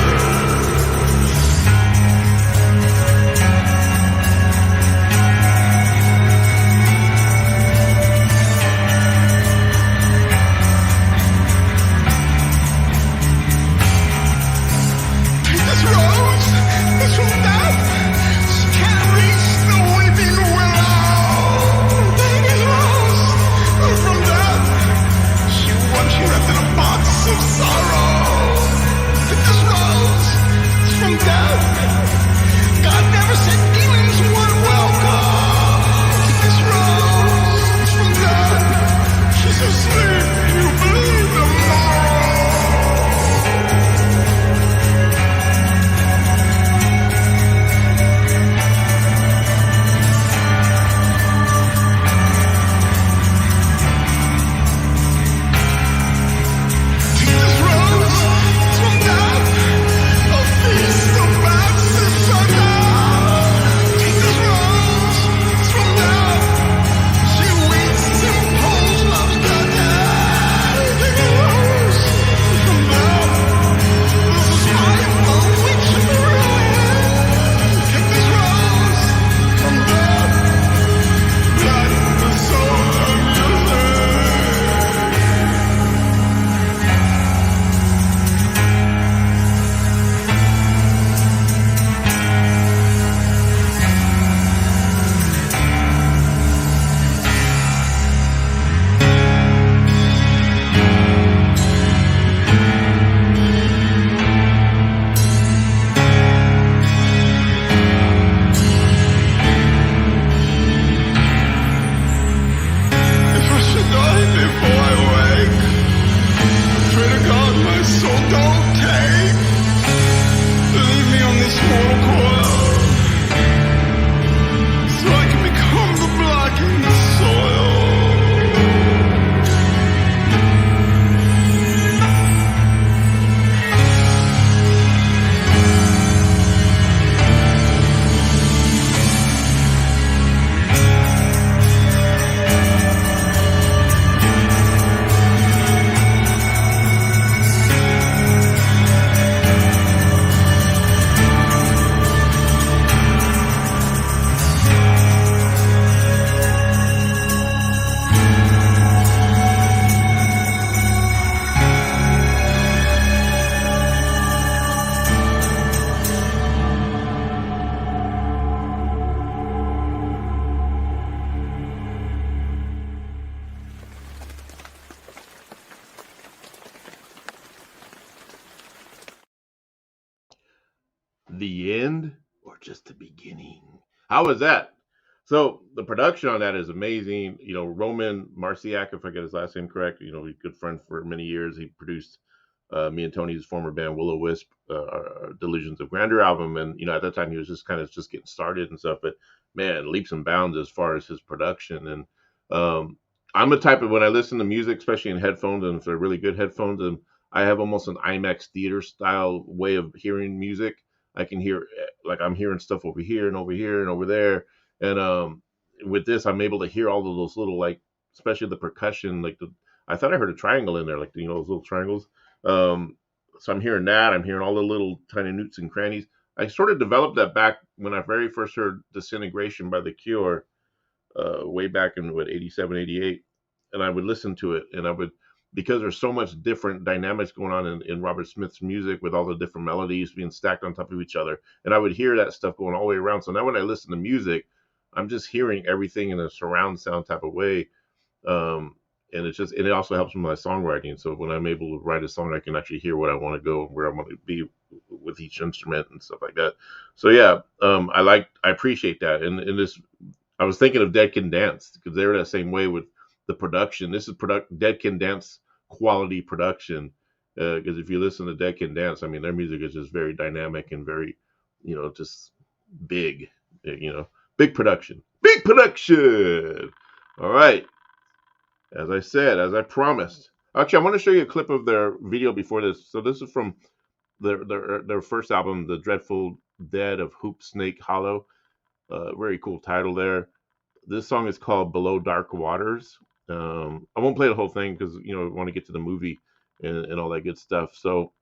The end or just the beginning? How was that? So the production on that is amazing. You know, Roman Marciak, if I get his last name correct, you know, he's a good friend for many years. He produced me and Tony's former band Willow Wisp, Delusions of Grandeur album, and you know, at that time he was just kind of just getting started and stuff. But man, leaps and bounds as far as his production. And I'm the type of, when I listen to music, especially in headphones, and if they're really good headphones, and I have almost an IMAX theater style way of hearing music. I can hear, like, I'm hearing stuff over here and over here and over there. And with this, I'm able to hear all of those little, like, especially the percussion. Like, I thought I heard a triangle in there, like, you know, those little triangles. So I'm hearing that. I'm hearing all the little tiny nooks and crannies. I sort of developed that back when I very first heard Disintegration by The Cure, way back in, 87, 88. And I would listen to it, and I would, because there's so much different dynamics going on in Robert Smith's music with all the different melodies being stacked on top of each other. And I would hear that stuff going all the way around. So now when I listen to music, I'm just hearing everything in a surround sound type of way. And it also helps with my songwriting. So when I'm able to write a song, I can actually hear what I want to go, where I want to be with each instrument and stuff like that. So yeah, I appreciate that. And this, I was thinking of Dead Can Dance, because they're that same way with the production. This is Dead Can Dance quality production, because if you listen to Dead Can Dance, I mean, their music is just very dynamic and very, you know, just big, you know, big production. All right. As I said, as I promised. Actually, I want to show you a clip of their video before this. So this is from their first album, The Dreadful Dead of Hoop Snake Hollow. Very cool title there. This song is called Below Dark Waters. I won't play the whole thing because I want to get to the movie and all that good stuff. So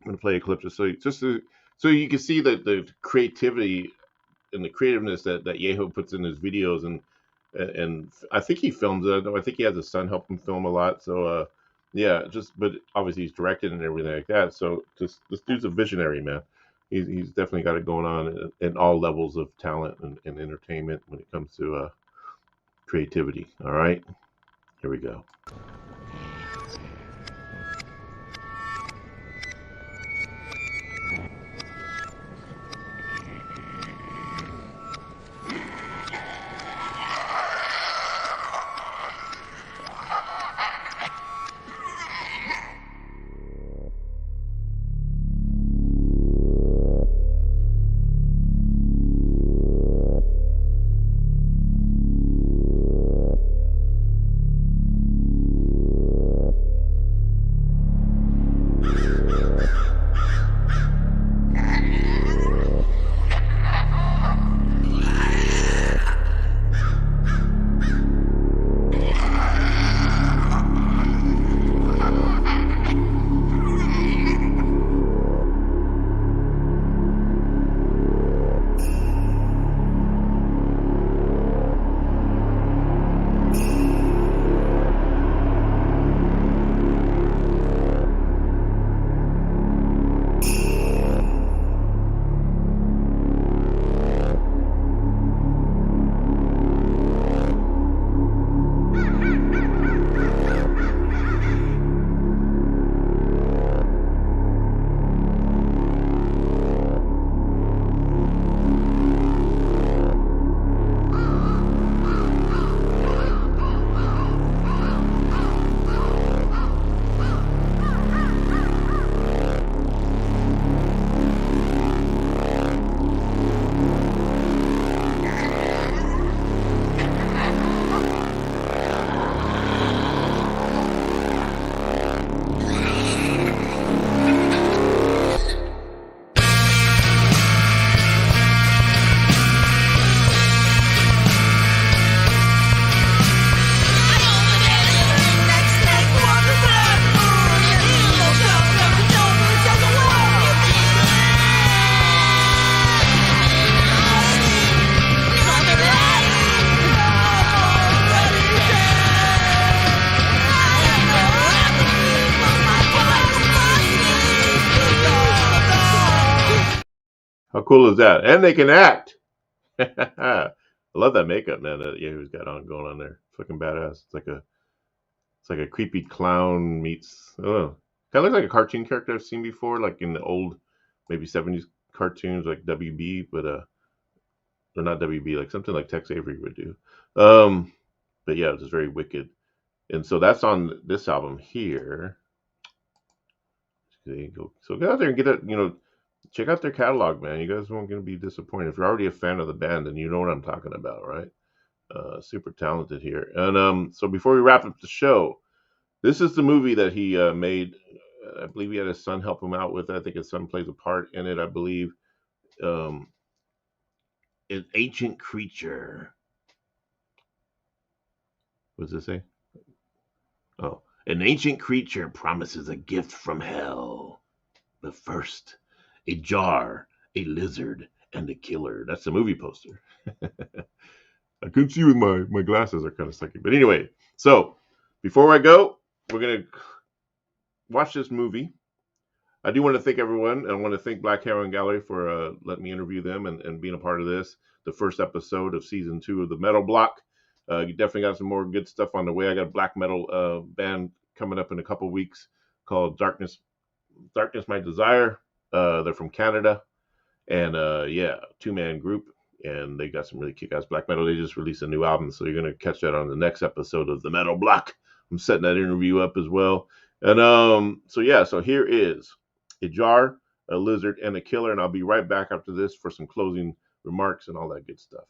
I'm gonna play a clip so you can see the creativity and the creativeness that Yeho puts in his videos, and I think he films it. I think he has his son help him film a lot. So yeah, but obviously he's directed and everything like that. So this dude's a visionary, man. He's definitely got it going on in all levels of talent and entertainment when it comes to creativity. All right, here we go. How cool is that? And they can act. I love that makeup, man. That Yehu's got going on there. Fucking badass. It's like a creepy clown meets. Kind of looks like a cartoon character I've seen before, like in the old, maybe 70s cartoons, like WB, but or not WB, like something like Tex Avery would do. But yeah, it was very wicked. And so that's on this album here. There you go. So get out there and get it. Check out their catalog, man. You guys won't gonna be disappointed. If you're already a fan of the band, then you know what I'm talking about, right? Super talented here. And so before we wrap up the show, this is the movie that he made. I believe he had his son help him out with it. I think his son plays a part in it, I believe. An Ancient Creature. What does it say? Oh, an ancient creature promises a gift from hell. But first, a jar, a lizard, and a killer. That's the movie poster. I couldn't see with my glasses are kind of sucky. But anyway, so before I go, we're going to watch this movie. I do want to thank everyone. I want to thank Black Heroin Gallery for letting me interview them and being a part of this, the first episode of season 2 of the Metal Block. You definitely got some more good stuff on the way. I got a black metal band coming up in a couple weeks called Darkness My Desire. They're from Canada, and 2-man group, and they got some really kick-ass black metal. They just released a new album, so you're gonna catch that on the next episode of the Metal Block. I'm setting that interview up as well, and so here is a jar, a lizard, and a killer, and I'll be right back after this for some closing remarks and all that good stuff.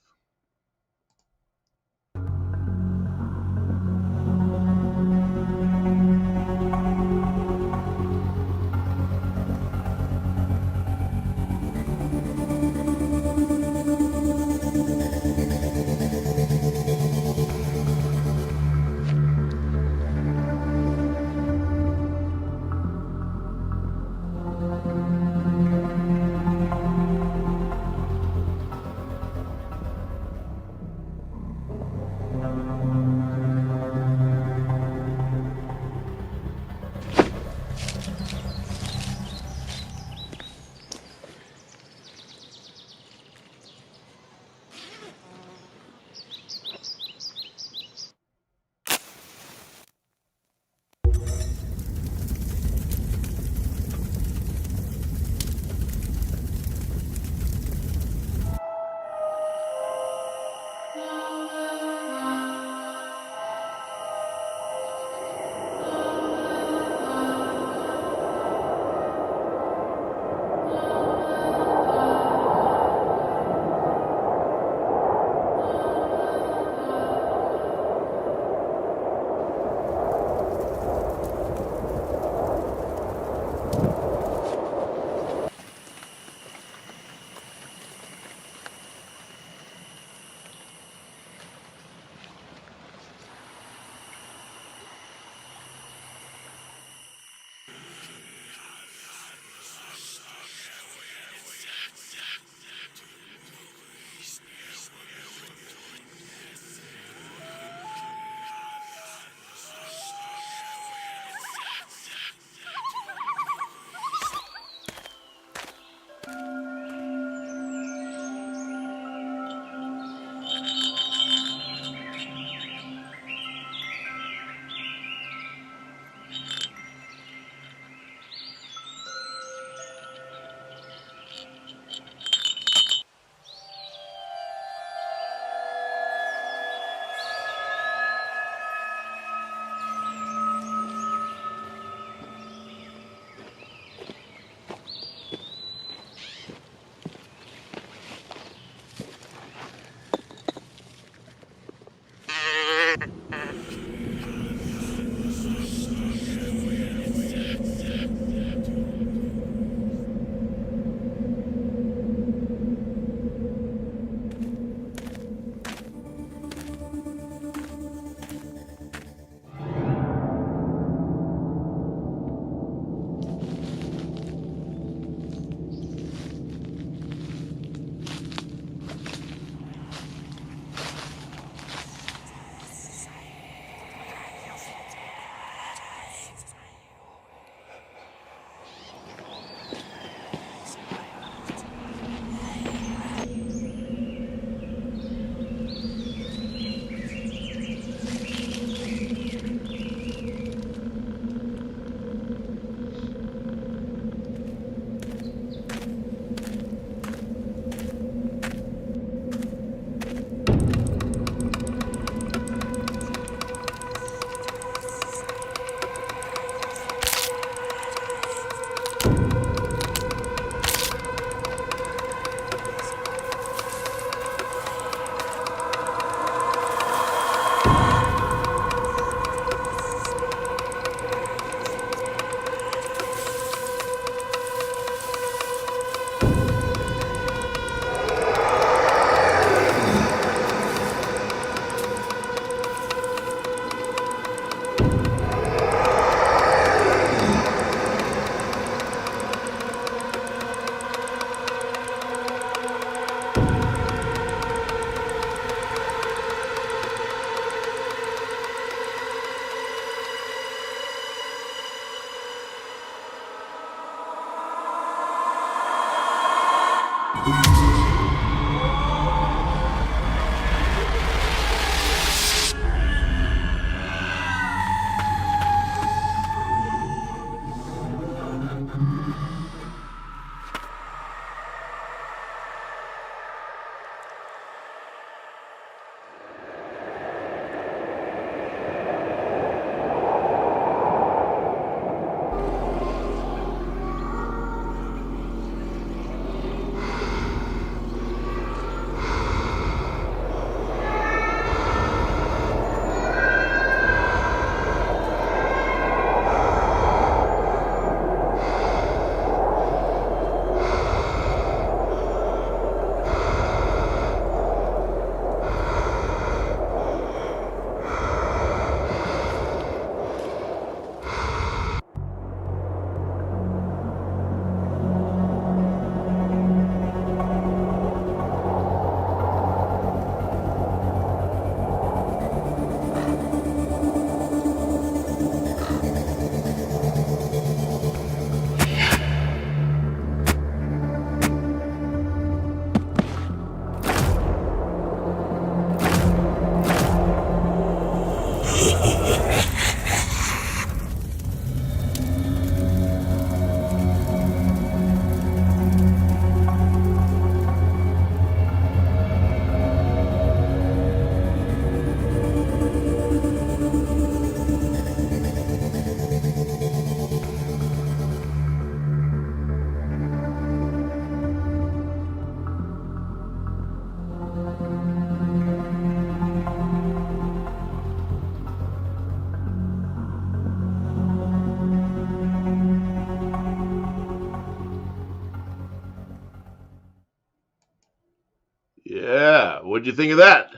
Yeah, what'd you think of that?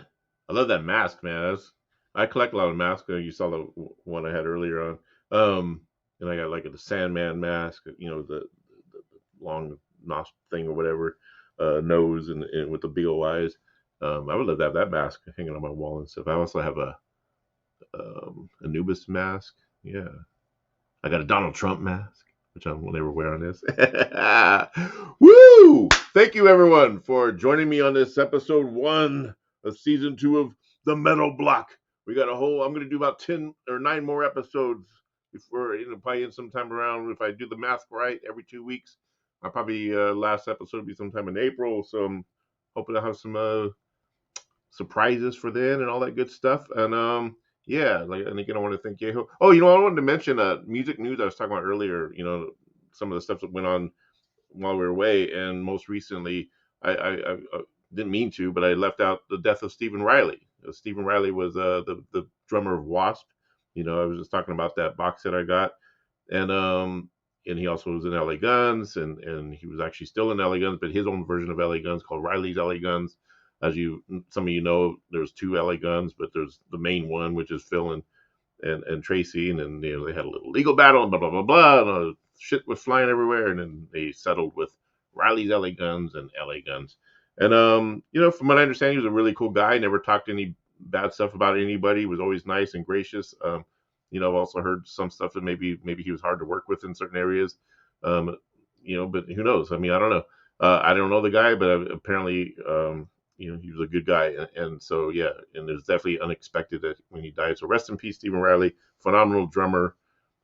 I love that mask, man. I collect a lot of masks. You saw the one I had earlier on. And I got like the Sandman mask, the long nos thing or whatever, nose and with the big old eyes. I would love to have that mask hanging on my wall and stuff. I also have a Anubis mask. Yeah, I got a Donald Trump mask, which I will never wear on this. Woo! Thank you, everyone, for joining me on this episode 1 of season 2 of The Metal Block. We got I'm going to do about 10 or 9 more episodes before, probably in sometime around, if I do the math right, every 2 weeks. I'll probably, last episode will be sometime in April. So I'm hoping to have some surprises for then and all that good stuff. And, yeah, and again, I want to thank Yeho. Oh, I wanted to mention music news I was talking about earlier, some of the stuff that went on while we were away. And most recently, I didn't mean to, but I left out the death of Stephen Riley. Stephen Riley was the drummer of Wasp. I was just talking about that box set I got. And he also was in LA Guns, and he was actually still in LA Guns, but his own version of LA Guns called Riley's LA Guns. As some of you know, there's 2 LA Guns, but there's the main one, which is Phil and Tracy, and then they had a little legal battle and blah blah blah blah, and shit was flying everywhere, and then they settled with Riley's LA Guns and LA Guns. And from what I understand, he was a really cool guy. Never talked any bad stuff about anybody. He was always nice and gracious. I've also heard some stuff that maybe he was hard to work with in certain areas. But who knows? I mean, I don't know. I don't know the guy, but apparently, he was a good guy. And so, yeah, and it's definitely unexpected that when he died. So rest in peace, Stephen Riley. Phenomenal drummer.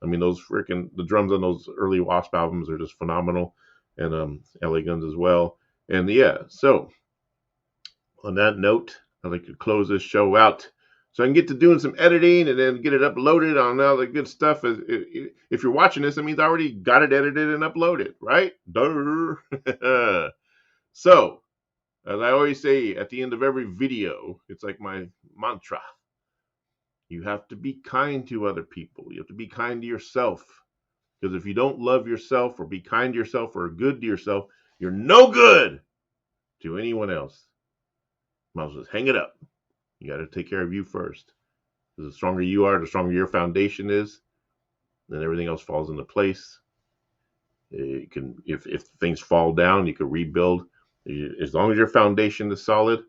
I mean, the drums on those early Wasp albums are just phenomenal. And LA Guns as well. And yeah, so on that note, I'd like to close this show out so I can get to doing some editing and then get it uploaded on all the good stuff. If you're watching this, that means I already got it edited and uploaded, right? Duh. So, as I always say at the end of every video, it's like my mantra. You have to be kind to other people. You have to be kind to yourself. Because if you don't love yourself or be kind to yourself or good to yourself, you're no good to anyone else. Might as well just hang it up. You got to take care of you first. Because the stronger you are, the stronger your foundation is, then everything else falls into place. You can, if things fall down, you can rebuild. As long as your foundation is solid,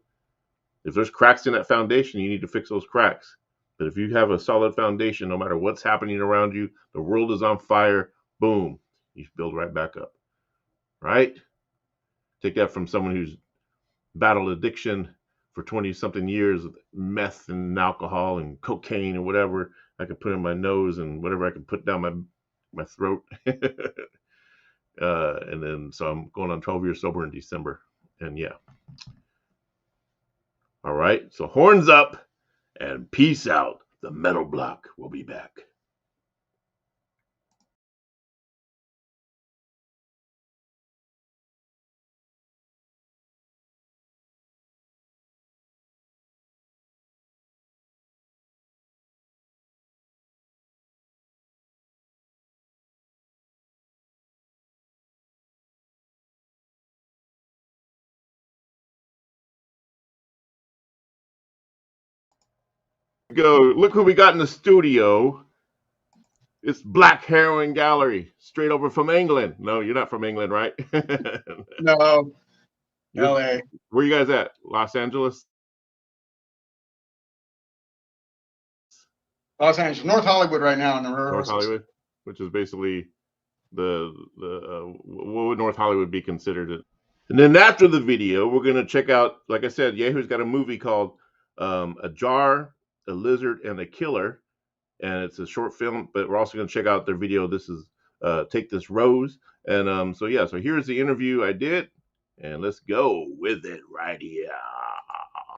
if there's cracks in that foundation, you need to fix those cracks. But if you have a solid foundation, no matter what's happening around you, the world is on fire, boom, you build right back up. Right? Take that from someone who's battled addiction for 20-something years, meth and alcohol and cocaine or whatever I could put in my nose and whatever I could put down my throat. And then, so I'm going on 12 years sober in December. And yeah. All right. So horns up and peace out. The Metal Block will be back. Go. Look who we got in the studio. It's Black Heroin Gallery, straight over from England. No, you're not from England, right? No, LA. Where you guys at? Los Angeles? Los Angeles, North Hollywood right now in the North Hollywood, which is basically what would North Hollywood be considered? And then after the video, we're going to check out, like I said, Yahoo's got a movie called A Jar, a Lizard, and a Killer. And it's a short film, but we're also going to check out their video. This is Take This Rose. And so here's the interview I did. And let's go with it right here.